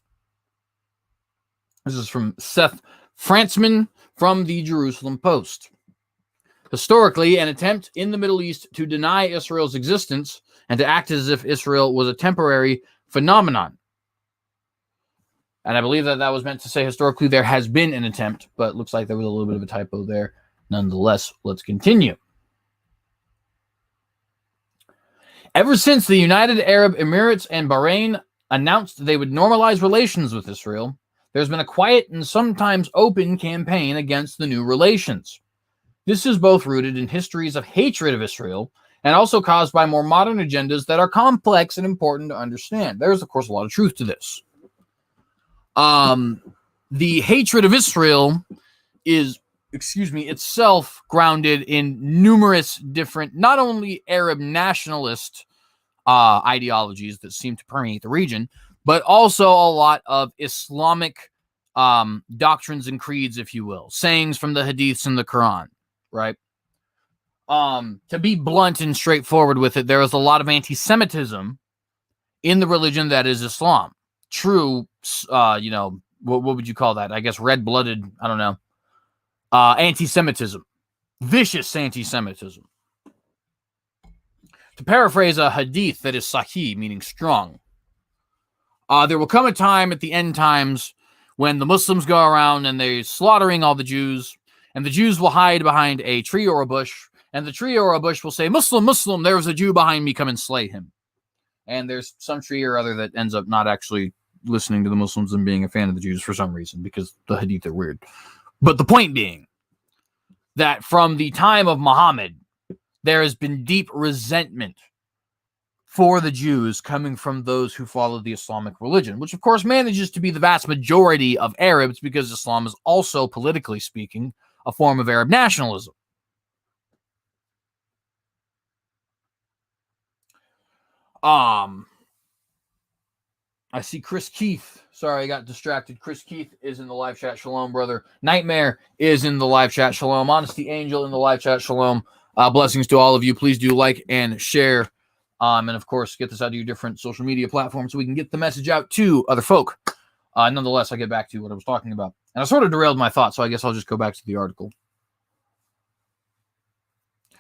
This is from Seth Frantzman from the Jerusalem Post. Historically, an attempt in the Middle East to deny Israel's existence and to act as if Israel was a temporary phenomenon. And I believe that that was meant to say historically there has been an attempt, but it looks like there was a little bit of a typo there. Nonetheless, let's continue. Ever since the United Arab Emirates and Bahrain announced they would normalize relations with Israel, there's been a quiet and sometimes open campaign against the new relations. This is both rooted in histories of hatred of Israel and also caused by more modern agendas that are complex and important to understand. There's, of course, a lot of truth to this. The hatred of Israel is, itself grounded in numerous different, not only Arab nationalist ideologies that seem to permeate the region, but also a lot of Islamic doctrines and creeds, if you will, sayings from the Hadiths and the Quran, right? To be blunt and straightforward with it, there is a lot of anti-Semitism in the religion that is Islam. True, what would you call that? I guess red-blooded, I don't know. Anti-Semitism. Vicious anti-Semitism. To paraphrase a hadith that is sahih, meaning strong. There will come a time at the end times when the Muslims go around and they're slaughtering all the Jews, and the Jews will hide behind a tree or a bush, and the tree or a bush will say, Muslim, Muslim, there's a Jew behind me, come and slay him. And there's some tree or other that ends up not actually listening to the Muslims and being a fan of the Jews for some reason, because the hadith are weird. But the point being that from the time of Muhammad, there has been deep resentment for the Jews coming from those who follow the Islamic religion, which of course manages to be the vast majority of Arabs because Islam is also, politically speaking, a form of Arab nationalism. I see Chris Keith. Sorry, I got distracted. Chris Keith is in the live chat. Shalom, brother. Nightmare is in the live chat. Shalom. Honesty Angel in the live chat. Shalom. Blessings to all of you. Please do like and share. And of course, get this out to your different social media platforms so we can get the message out to other folk. Nonetheless, I'll get back to what I was talking about. And I sort of derailed my thought, so I guess I'll just go back to the article.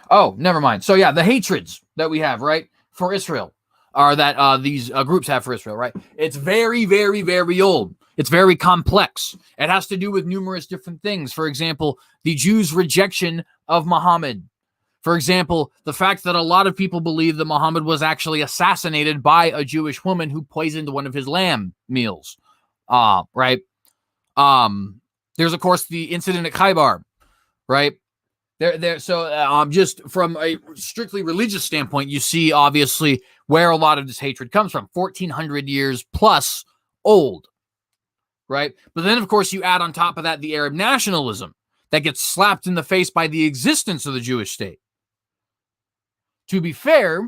Oh, never mind. So yeah, the hatreds that we have, right, for Israel. Are that these groups have for Israel, right? It's very, very, very old. It's very complex. It has to do with numerous different things. For example, the Jews' rejection of Muhammad. For example, the fact that a lot of people believe that Muhammad was actually assassinated by a Jewish woman who poisoned one of his lamb meals, right? There's, of course, the incident at Khaybar, right? So just from a strictly religious standpoint, you see, obviously, where a lot of this hatred comes from. 1,400 years plus old, right? But then, of course, you add on top of that the Arab nationalism that gets slapped in the face by the existence of the Jewish state. To be fair,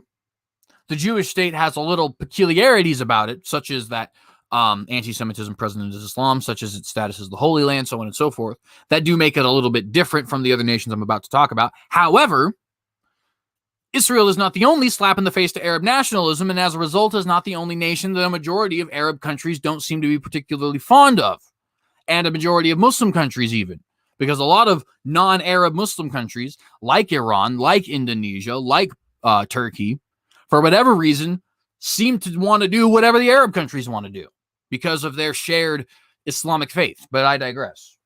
the Jewish state has a little peculiarities about it, such as that anti-Semitism present in Islam, such as its status as the Holy Land, so on and so forth, that do make it a little bit different from the other nations I'm about to talk about. However, Israel is not the only slap in the face to Arab nationalism, and as a result is not the only nation that a majority of Arab countries don't seem to be particularly fond of. and a majority of Muslim countries even. Because a lot of non-Arab Muslim countries, like Iran, like Indonesia, like Turkey, for whatever reason, seem to want to do whatever the Arab countries want to do because of their shared Islamic faith. But I digress.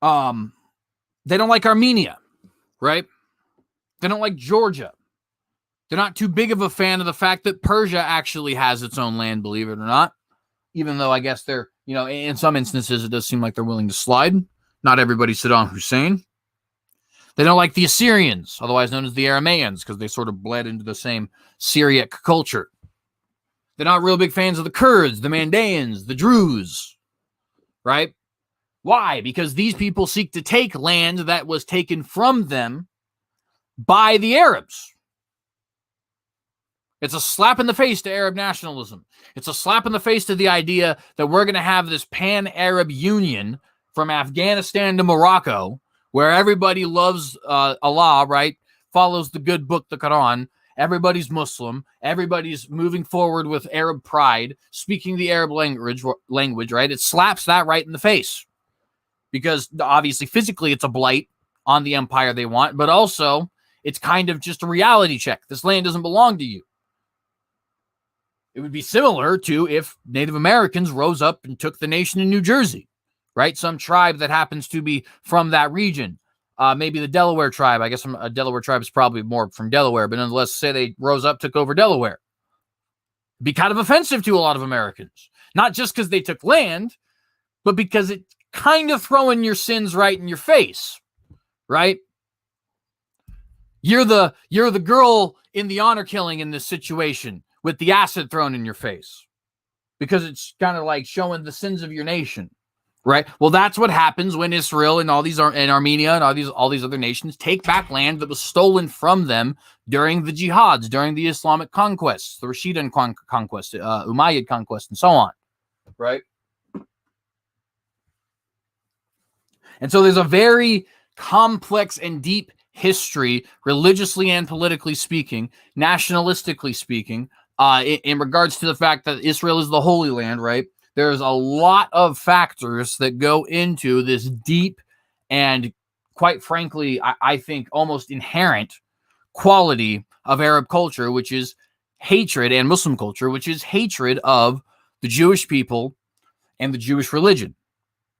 They don't like Armenia, right? They don't like Georgia. They're not too big of a fan of the fact that Persia actually has its own land, believe it or not. Even though I guess they're, in some instances, it does seem like they're willing to slide. Not everybody Saddam Hussein. They don't like the Assyrians, otherwise known as the Aramaeans, because they sort of bled into the same Syriac culture. They're not real big fans of the Kurds, the Mandaeans, the Druze, right? Why? Because these people seek to take land that was taken from them by the Arabs. It's a slap in the face to Arab nationalism. It's a slap in the face to the idea that we're going to have this pan-Arab union from Afghanistan to Morocco, where everybody loves Allah, right? Follows the good book, the Quran. Everybody's Muslim. Everybody's moving forward with Arab pride, speaking the Arab language, right? It slaps that right in the face. Because obviously, physically, it's a blight on the empire they want, but also it's kind of just a reality check. This land doesn't belong to you. It would be similar to if Native Americans rose up and took the nation in New Jersey, right? Some tribe that happens to be from that region. Maybe the Delaware tribe. I guess a Delaware tribe is probably more from Delaware, but nonetheless, say they rose up, took over Delaware. It'd be kind of offensive to a lot of Americans. Not just because they took land, but because it kind of throwing your sins right in your face, right? You're the girl in the honor killing in this situation with the acid thrown in your face because it's kind of like showing the sins of your nation, right? Well, that's what happens when Israel and and Armenia and all these other nations take back land that was stolen from them during the jihads, during the Islamic conquests, the Rashidun conquest, Umayyad conquest, and so on, right? And so there's a very complex and deep history, religiously and politically speaking, nationalistically speaking, in regards to the fact that Israel is the Holy Land, right? There's a lot of factors that go into this deep and, quite frankly, I think almost inherent quality of Arab culture, which is hatred, and Muslim culture, which is hatred of the Jewish people and the Jewish religion,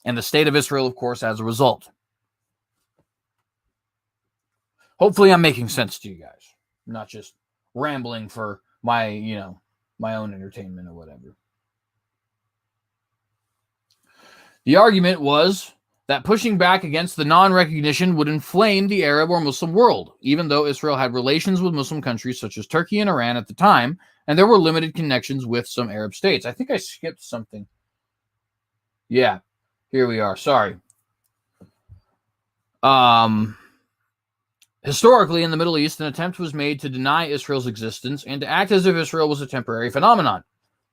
and the state of Israel, of course, as a result. Hopefully I'm making sense to you guys. I'm not just rambling for my own entertainment or whatever. The argument was that pushing back against the non-recognition would inflame the Arab or Muslim world, even though Israel had relations with Muslim countries such as Turkey and Iran at the time, and there were limited connections with some Arab states. I think I skipped something. Yeah, here we are. Sorry. Historically, in the Middle East, an attempt was made to deny Israel's existence and to act as if Israel was a temporary phenomenon.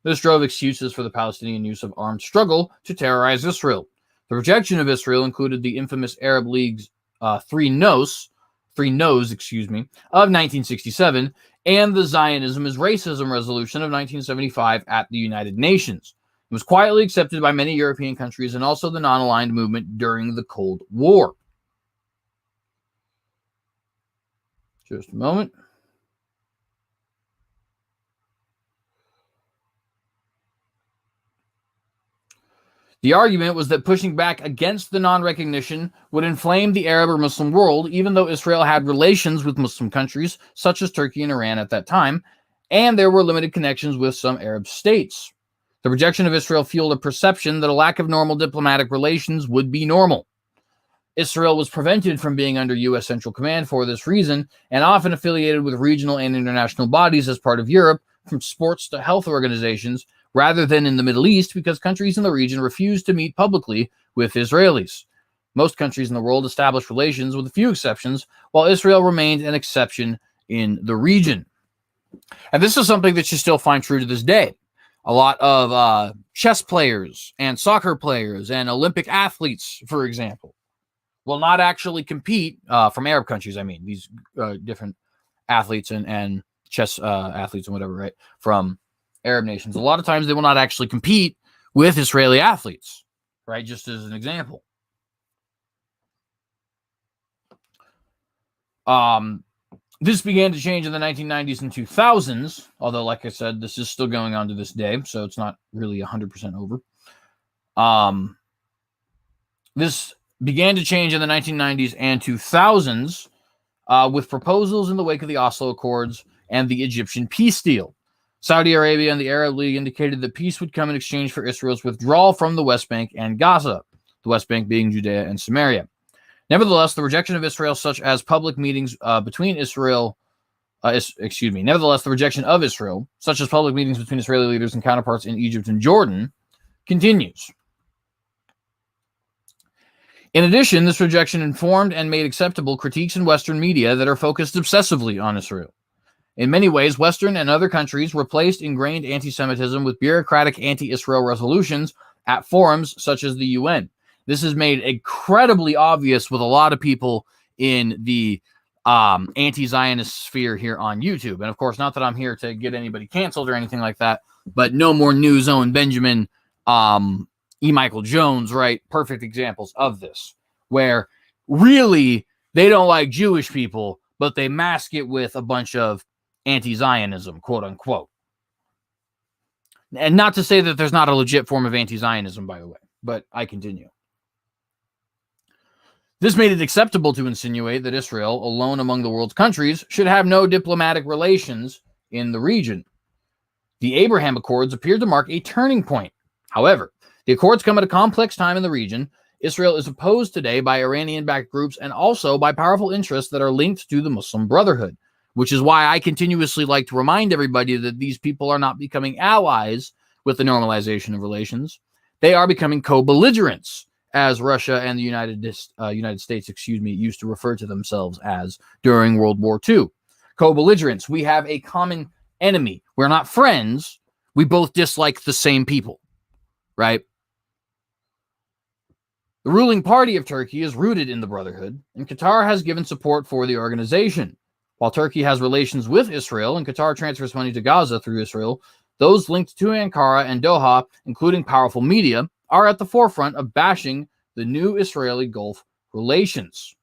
This drove excuses for the Palestinian use of armed struggle to terrorize Israel. The rejection of Israel included the infamous Arab League's Three No's, of 1967, and the Zionism is Racism resolution of 1975 at the United Nations. It was quietly accepted by many European countries and also the non-aligned movement during the Cold War. Just a moment. The argument was that pushing back against the non-recognition would inflame the Arab or Muslim world, even though Israel had relations with Muslim countries, such as Turkey and Iran at that time, and there were limited connections with some Arab states. The rejection of Israel fueled a perception that a lack of normal diplomatic relations would be normal. Israel was prevented from being under U.S. Central Command for this reason, and often affiliated with regional and international bodies as part of Europe, from sports to health organizations, rather than in the Middle East, because countries in the region refused to meet publicly with Israelis. Most countries in the world established relations with a few exceptions, while Israel remained an exception in the region. And this is something that you still find true to this day. A lot of chess players and soccer players and Olympic athletes, for example, will not actually compete from Arab countries. I mean, these different athletes and chess athletes and whatever, right, from Arab nations. A lot of times they will not actually compete with Israeli athletes, right, just as an example. This began to change in the 1990s and 2000s, although, like I said, this is still going on to this day, so it's not really 100% over. This began to change in the 1990s and 2000s with proposals in the wake of the Oslo Accords and the Egyptian peace deal. Saudi Arabia and the Arab League indicated that peace would come in exchange for Israel's withdrawal from the West Bank and Gaza, the West Bank being Judea and Samaria. Nevertheless, the rejection of Israel, such as public meetings between Israel, nevertheless, the rejection of Israel, such as public meetings between Israeli leaders and counterparts in Egypt and Jordan, continues. In addition, this rejection informed and made acceptable critiques in Western media that are focused obsessively on Israel. In many ways, Western and other countries replaced ingrained anti-Semitism with bureaucratic anti-Israel resolutions at forums such as the UN. This is made incredibly obvious with a lot of people in the anti-Zionist sphere here on YouTube. And of course, not that I'm here to get anybody canceled or anything like that, but No More New Zone Benjamin, E. Michael Jones, right? Perfect examples of this, where really they don't like Jewish people, but they mask it with a bunch of anti-Zionism, quote unquote. And not to say that there's not a legit form of anti-Zionism, by the way, but I continue. This made it acceptable to insinuate that Israel, alone among the world's countries, should have no diplomatic relations in the region. The Abraham Accords appeared to mark a turning point. However, the Accords come at a complex time in the region. Israel is opposed today by Iranian-backed groups and also by powerful interests that are linked to the Muslim Brotherhood, which is why I continuously like to remind everybody that these people are not becoming allies with the normalization of relations. They are becoming co-belligerents, as Russia and the United States, used to refer to themselves as during World War II. Co-belligerents. We have a common enemy. We're not friends. We both dislike the same people, right? The ruling party of Turkey is rooted in the Brotherhood, and Qatar has given support for the organization. While Turkey has relations with Israel and Qatar transfers money to Gaza through Israel, those linked to Ankara and Doha, including powerful media, are at the forefront of bashing the new Israeli Gulf relations.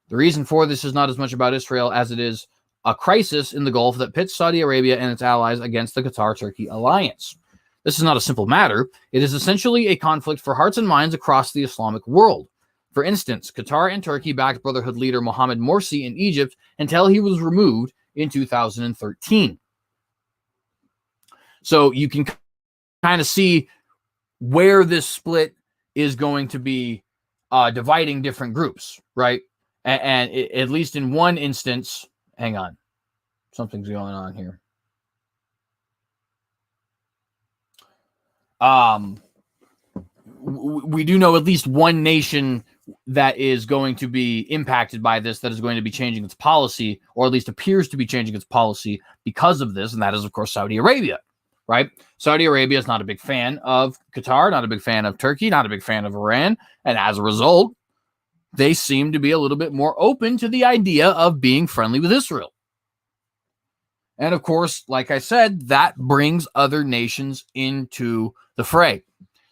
The reason for this is not as much about Israel as it is a crisis in the Gulf that pits Saudi Arabia and its allies against the Qatar-Turkey alliance. This is not a simple matter. It is essentially a conflict for hearts and minds across the Islamic world. For instance, Qatar and Turkey backed Brotherhood leader Mohammed Morsi in Egypt until he was removed in 2013. So you can kind of see where this split is going to be dividing different groups, right? And at least in one instance, hang on, something's going on here. We do know at least one nation that is going to be impacted by this, that is going to be changing its policy, or at least appears to be changing its policy because of this, and that is, of course, Saudi Arabia. Right? Saudi Arabia is not a big fan of Qatar, not a big fan of Turkey, not a big fan of Iran. And as a result, they seem to be a little bit more open to the idea of being friendly with Israel. And of course, like I said, that brings other nations into the fray.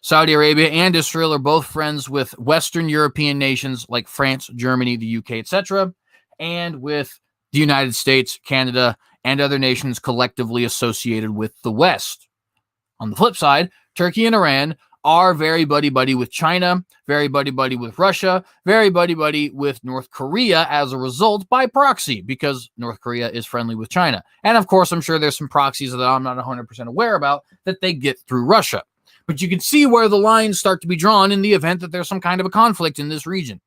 Saudi Arabia and Israel are both friends with Western European nations like France, Germany, the UK, etc., and with the United States, Canada, and other nations collectively associated with the West. On the flip side, Turkey and Iran are very buddy-buddy with China, very buddy-buddy with Russia, very buddy-buddy with North Korea as a result by proxy, because North Korea is friendly with China. And of course, I'm sure there's some proxies that I'm not 100% aware about that they get through Russia. But you can see where the lines start to be drawn in the event that there's some kind of a conflict in this region,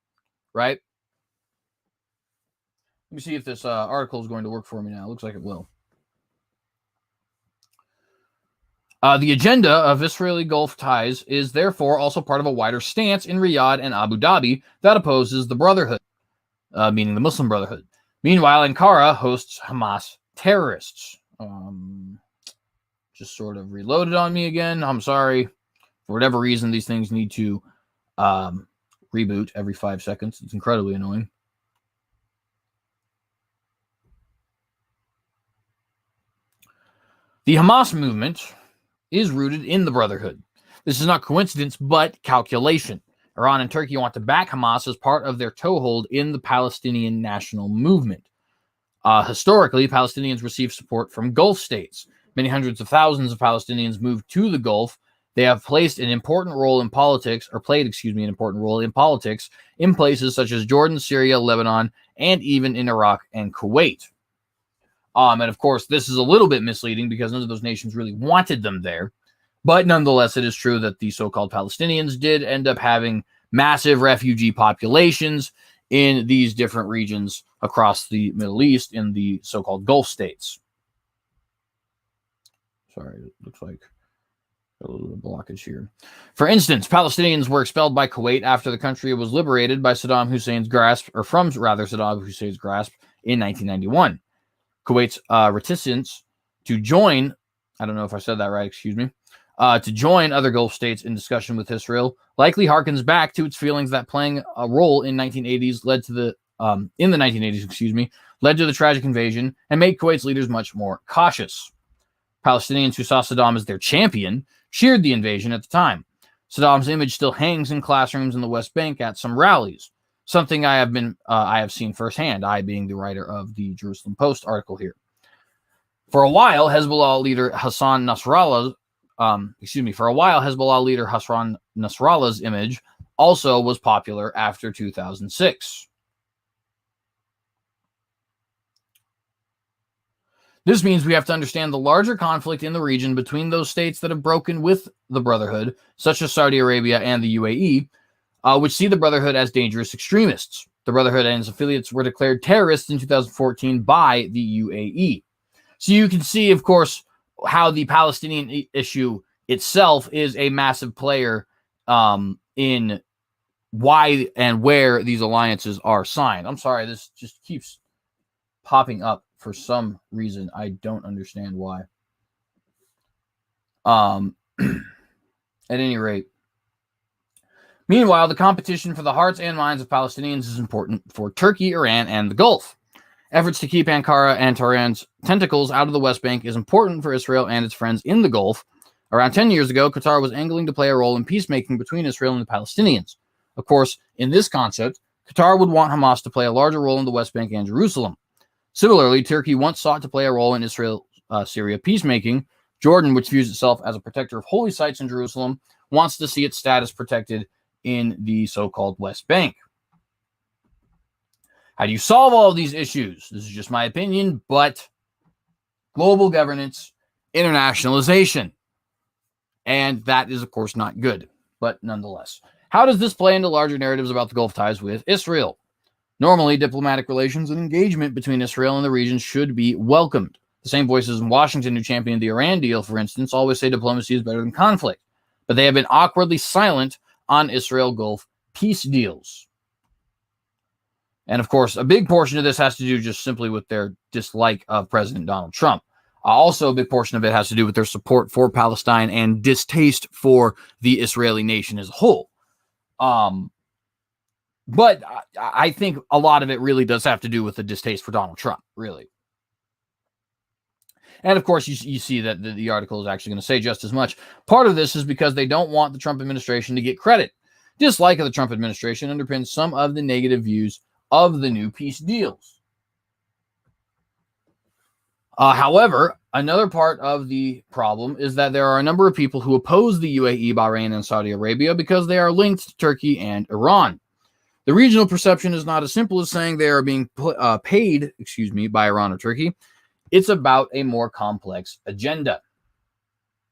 right? Let me see if this article is going to work for me now. It looks like it will. The agenda of Israeli Gulf ties is therefore also part of a wider stance in Riyadh and Abu Dhabi that opposes the Brotherhood, meaning the Muslim Brotherhood. Meanwhile, Ankara hosts Hamas terrorists. Just sort of reloaded on me again. I'm sorry. For whatever reason, these things need to reboot every 5 seconds. It's incredibly annoying. The Hamas movement is rooted in the Brotherhood. This is not coincidence, but calculation. Iran and Turkey want to back Hamas as part of their toehold in the Palestinian national movement. Historically, Palestinians received support from Gulf states. Many hundreds of thousands of Palestinians moved to the Gulf. They have played an important role in politics in places such as Jordan, Syria, Lebanon, and even in Iraq and Kuwait. And of course, this is a little bit misleading because none of those nations really wanted them there. But nonetheless, it is true that the so-called Palestinians did end up having massive refugee populations in these different regions across the Middle East in the so-called Gulf states. Sorry, it looks like a little bit of blockage here. For instance, Palestinians were expelled by Kuwait after the country was liberated by Saddam Hussein's grasp, or from rather Saddam Hussein's grasp in 1991. Kuwait's reticence to join, I don't know if I said that right, excuse me, to join other Gulf states in discussion with Israel likely harkens back to its feelings that playing a role in 1980s led to the in the 1980s, led to the tragic invasion and made Kuwait's leaders much more cautious. Palestinians who saw Saddam as their champion cheered the invasion at the time. Saddam's image still hangs in classrooms in the West Bank at some rallies, something I have seen firsthand, I being the writer of the Jerusalem Post article here. For a while, Hezbollah leader Hassan Nasrallah's image also was popular after 2006. This means we have to understand the larger conflict in the region between those states that have broken with the Brotherhood, such as Saudi Arabia and the UAE, which see the Brotherhood as dangerous extremists. The Brotherhood and its affiliates were declared terrorists in 2014 by the UAE. So you can see, of course, how the Palestinian issue itself is a massive player in why and where these alliances are signed. I'm sorry, this just keeps popping up for some reason. I don't understand why. At any rate, meanwhile, the competition for the hearts and minds of Palestinians is important for Turkey, Iran, and the Gulf. Efforts to keep Ankara and Tehran's tentacles out of the West Bank is important for Israel and its friends in the Gulf. Around 10 years ago, Qatar was angling to play a role in peacemaking between Israel and the Palestinians. Of course, in this concept, Qatar would want Hamas to play a larger role in the West Bank and Jerusalem. Similarly, Turkey once sought to play a role in Israel-Syria peacemaking. Jordan, which views itself as a protector of holy sites in Jerusalem, wants to see its status protected in the so-called West Bank. How do you solve all of these issues? This is just my opinion, but global governance, internationalization. And that is, of course, not good, but nonetheless. How does this play into larger narratives about the Gulf ties with Israel? Normally, diplomatic relations and engagement between Israel and the region should be welcomed. The same voices in Washington who championed the Iran deal, for instance, always say diplomacy is better than conflict, but they have been awkwardly silent on Israel-Gulf peace deals. And of course, a big portion of this has to do just simply with their dislike of President Donald Trump. Also, a big portion of it has to do with their support for Palestine and distaste for the Israeli nation as a whole. But I think a lot of it really does have to do with the distaste for Donald Trump, really. And of course, you see that the article is actually going to say just as much. Part of this is because they don't want the Trump administration to get credit. Dislike of the Trump administration underpins some of the negative views of the new peace deals. However, another part of the problem is that there are a number of people who oppose the UAE, Bahrain, and Saudi Arabia because they are linked to Turkey and Iran. The regional perception is not as simple as saying they are being paid by Iran or Turkey. It's about a more complex agenda.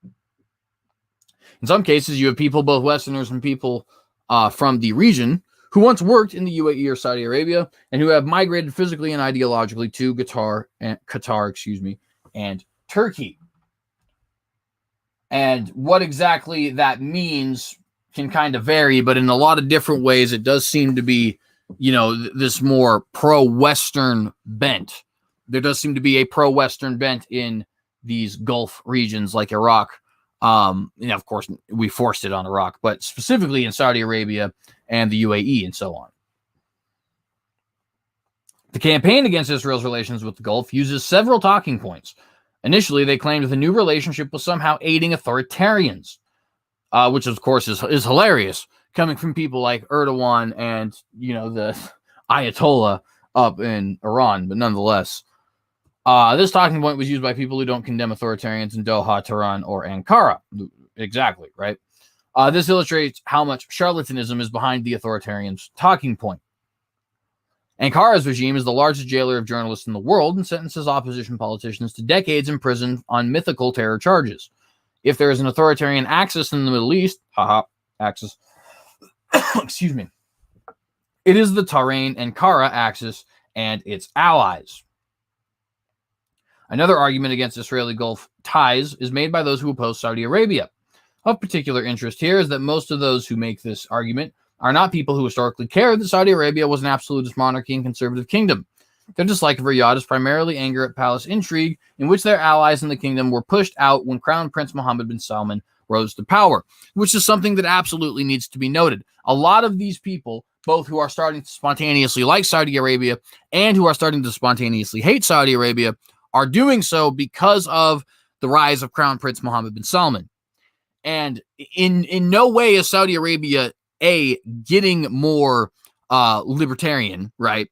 In some cases, you have people, both Westerners and people from the region, who once worked in the UAE or Saudi Arabia and who have migrated physically and ideologically to Qatar and Turkey. And what exactly that means can kind of vary, but in a lot of different ways, it does seem to be, this more pro-Western bent. There does seem to be a pro-Western bent in these Gulf regions like Iraq. Of course, we forced it on Iraq, but specifically in Saudi Arabia and the UAE and so on. The campaign against Israel's relations with the Gulf uses several talking points. Initially, they claimed the new relationship was somehow aiding authoritarians, which of course is hilarious, coming from people like Erdogan and, the Ayatollah up in Iran, but nonetheless. This talking point was used by people who don't condemn authoritarians in Doha, Tehran, or Ankara. Exactly, right? This illustrates how much charlatanism is behind the authoritarian's talking point. Ankara's regime is the largest jailer of journalists in the world and sentences opposition politicians to decades in prison on mythical terror charges. If there is an authoritarian axis in the Middle East, axis, excuse me, it is the Tehran Ankara axis and its allies. Another argument against Israeli Gulf ties is made by those who oppose Saudi Arabia. Of particular interest here is that most of those who make this argument are not people who historically cared that Saudi Arabia was an absolutist monarchy and conservative kingdom. Their dislike of Riyadh is primarily anger at palace intrigue, in which their allies in the kingdom were pushed out when Crown Prince Mohammed bin Salman rose to power, which is something that absolutely needs to be noted. A lot of these people, both who are starting to spontaneously like Saudi Arabia and who are starting to spontaneously hate Saudi Arabia, are doing so because of the rise of Crown Prince Mohammed bin Salman. And in no way is Saudi Arabia, A, getting more libertarian, right?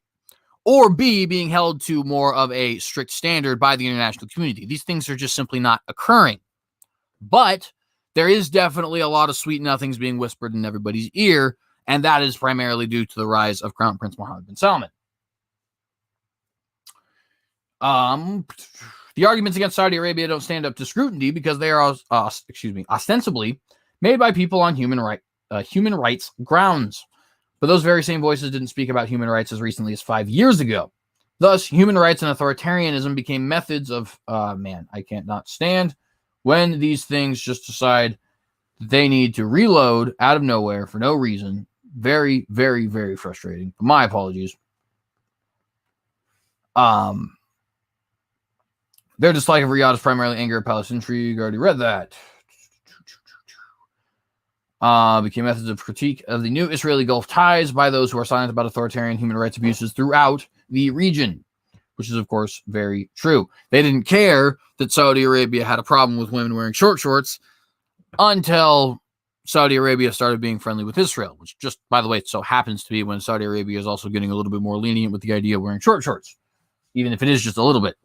Or B, being held to more of a strict standard by the international community. These things are just simply not occurring. But there is definitely a lot of sweet nothings being whispered in everybody's ear, and that is primarily due to the rise of Crown Prince Mohammed bin Salman. The arguments against Saudi Arabia don't stand up to scrutiny because they are, ostensibly made by people on human rights grounds. But those very same voices didn't speak about human rights as recently as 5 years ago. Thus, human rights and authoritarianism became methods of, I can't not stand when these things just decide they need to reload out of nowhere for no reason. Very, very, very frustrating. My apologies. Their dislike of Riyadh is primarily anger at palace intrigue. Already read that. Became methods of critique of the new Israeli Gulf ties by those who are silent about authoritarian human rights abuses throughout the region, which is, of course, very true. They didn't care that Saudi Arabia had a problem with women wearing short shorts until Saudi Arabia started being friendly with Israel, which just, by the way, so happens to be when Saudi Arabia is also getting a little bit more lenient with the idea of wearing short shorts, even if it is just a little bit.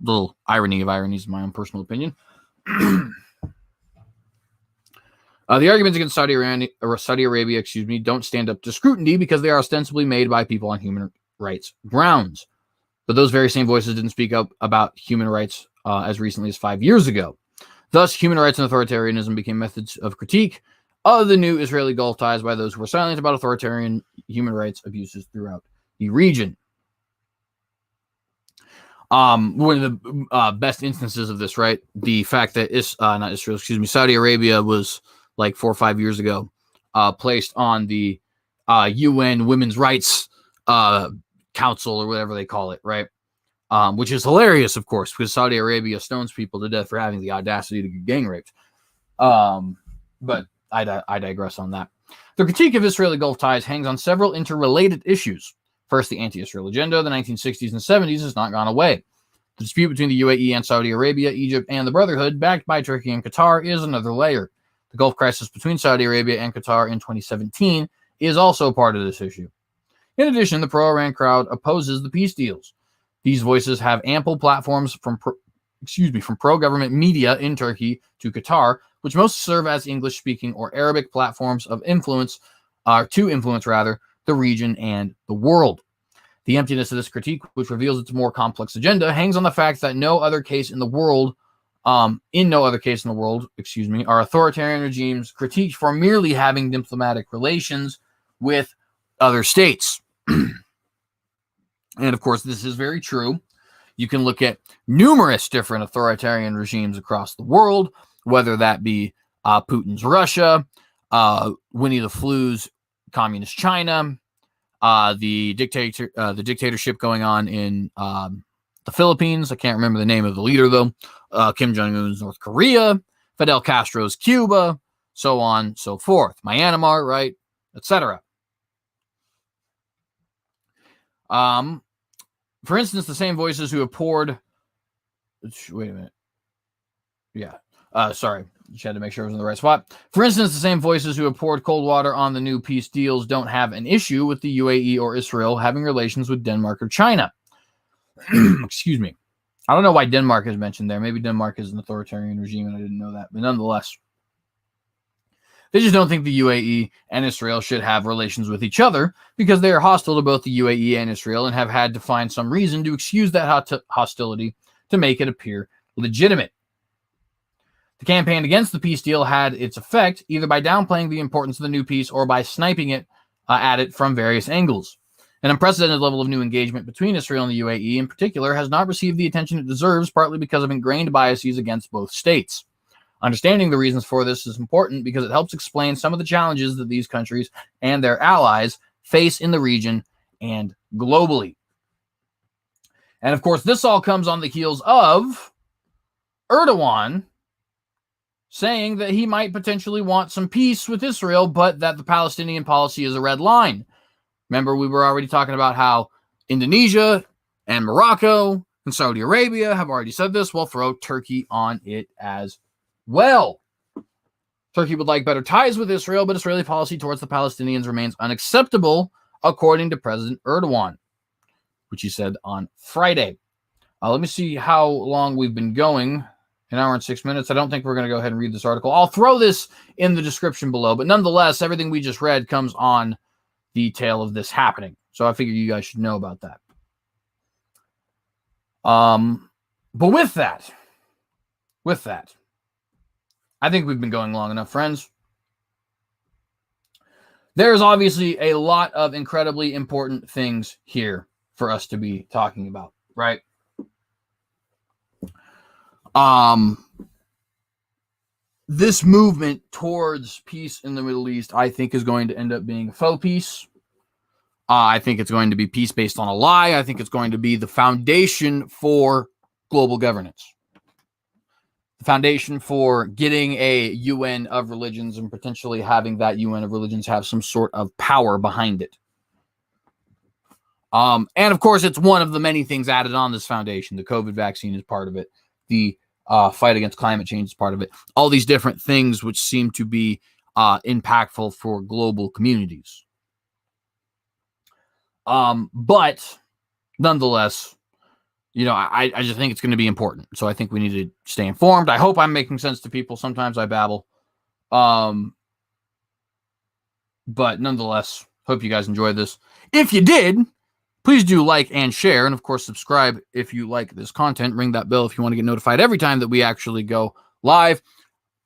Little irony of ironies, in my own personal opinion. The arguments against Saudi Arabia, don't stand up to scrutiny because they are ostensibly made by people on human rights grounds. But those very same voices didn't speak up about human rights as recently as 5 years ago. Thus, human rights and authoritarianism became methods of critique of the new Israeli Gulf ties by those who were silent about authoritarian human rights abuses throughout the region. One of the best instances of this, right? The fact that Saudi Arabia was like 4 or 5 years ago placed on the UN Women's Rights Council or whatever they call it, right? Which is hilarious, of course, because Saudi Arabia stones people to death for having the audacity to get gang raped. But I digress on that. The critique of Israeli Gulf ties hangs on several interrelated issues. First, the anti-Israel agenda of the 1960s and 70s has not gone away. The dispute between the UAE and Saudi Arabia, Egypt, and the Brotherhood, backed by Turkey and Qatar, is another layer. The Gulf crisis between Saudi Arabia and Qatar in 2017 is also part of this issue. In addition, the pro-Iran crowd opposes the peace deals. These voices have ample platforms from pro-government media in Turkey to Qatar, which most serve as English-speaking or Arabic platforms of influence, the region and the world. The emptiness of this critique, which reveals its more complex agenda, hangs on the fact that in no other case in the world, are authoritarian regimes critiqued for merely having diplomatic relations with other states. And of course, this is very true. You can look at numerous different authoritarian regimes across the world, whether that be Putin's Russia, Winnie the Pooh's Communist China, the dictatorship going on in the Philippines. I can't remember the name of the leader, though. Kim Jong-un's North Korea, Fidel Castro's Cuba, so on, so forth. Myanmar, right, etc. For instance, the same voices who have poured Wait a minute. Yeah. Sorry. Just had to make sure I was in the right spot. For instance, the same voices who have poured cold water on the new peace deals don't have an issue with the UAE or Israel having relations with Denmark or China. Excuse me. I don't know why Denmark is mentioned there. Maybe Denmark is an authoritarian regime and I didn't know that. But nonetheless, they just don't think the UAE and Israel should have relations with each other because they are hostile to both the UAE and Israel and have had to find some reason to excuse that hostility to make it appear legitimate. The campaign against the peace deal had its effect either by downplaying the importance of the new peace or by sniping it at it from various angles. An unprecedented level of new engagement between Israel and the UAE in particular has not received the attention it deserves, partly because of ingrained biases against both states. Understanding the reasons for this is important because it helps explain some of the challenges that these countries and their allies face in the region and globally. And of course, this all comes on the heels of Erdogan saying that he might potentially want some peace with Israel, but that the Palestinian policy is a red line. Remember, we were already talking about how Indonesia and Morocco and Saudi Arabia have already said this. Well, throw Turkey on it as well. Turkey would like better ties with Israel, but Israeli policy towards the Palestinians remains unacceptable, according to President Erdogan, which he said on Friday. Let me see how long we've been going. An hour and 6 minutes. I don't think we're going to go ahead and read this article. I'll throw this in the description below, but nonetheless, everything we just read comes on the tail of this happening. So I figure you guys should know about that. But with that, I think we've been going long enough, friends. There's obviously a lot of incredibly important things here for us to be talking about, right? This movement towards peace in the Middle East, I think, is going to end up being a faux peace. I think it's going to be peace based on a lie. I think it's going to be the foundation for global governance. The foundation for getting a UN of religions and potentially having that UN of religions have some sort of power behind it. And of course, it's one of the many things added on this foundation. The COVID vaccine is part of it. The fight against climate change is part of it. All these different things which seem to be impactful for global communities. But nonetheless, you know, I just think it's going to be important. So I think we need to stay informed. I hope I'm making sense to people. Sometimes I babble. But nonetheless, hope you guys enjoyed this. If you did, please do like and share. And of course, subscribe if you like this content. Ring that bell if you want to get notified every time that we actually go live.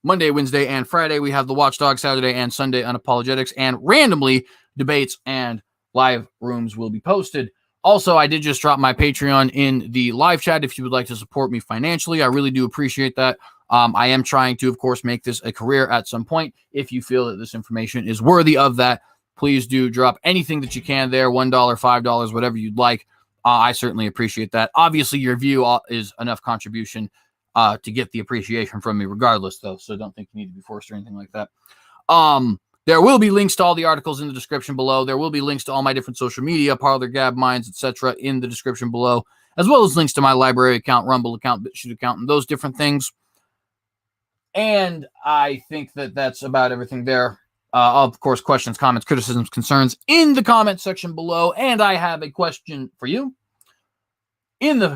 Monday, Wednesday, and Friday, we have the Watchdog. Saturday and Sunday, Unapologetics. And randomly, debates and live rooms will be posted. Also, I did just drop my Patreon in the live chat if you would like to support me financially. I really do appreciate that. I am trying to, of course, make this a career at some point. If you feel that this information is worthy of that, please do drop anything that you can there, $1, $5, whatever you'd like. I certainly appreciate that. Obviously, your view is enough contribution to get the appreciation from me regardless, though, so don't think you need to be forced or anything like that. There will be links to all the articles in the description below. There will be links to all my different social media, Parler, Gab, Minds, etc. in the description below, as well as links to my library account, Rumble account, BitChute account, and those different things. And I think that that's about everything there. Of course, questions, comments, criticisms, concerns in the comment section below. And I have a question for you. In the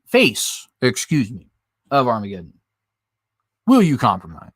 face, of Armageddon, will you compromise?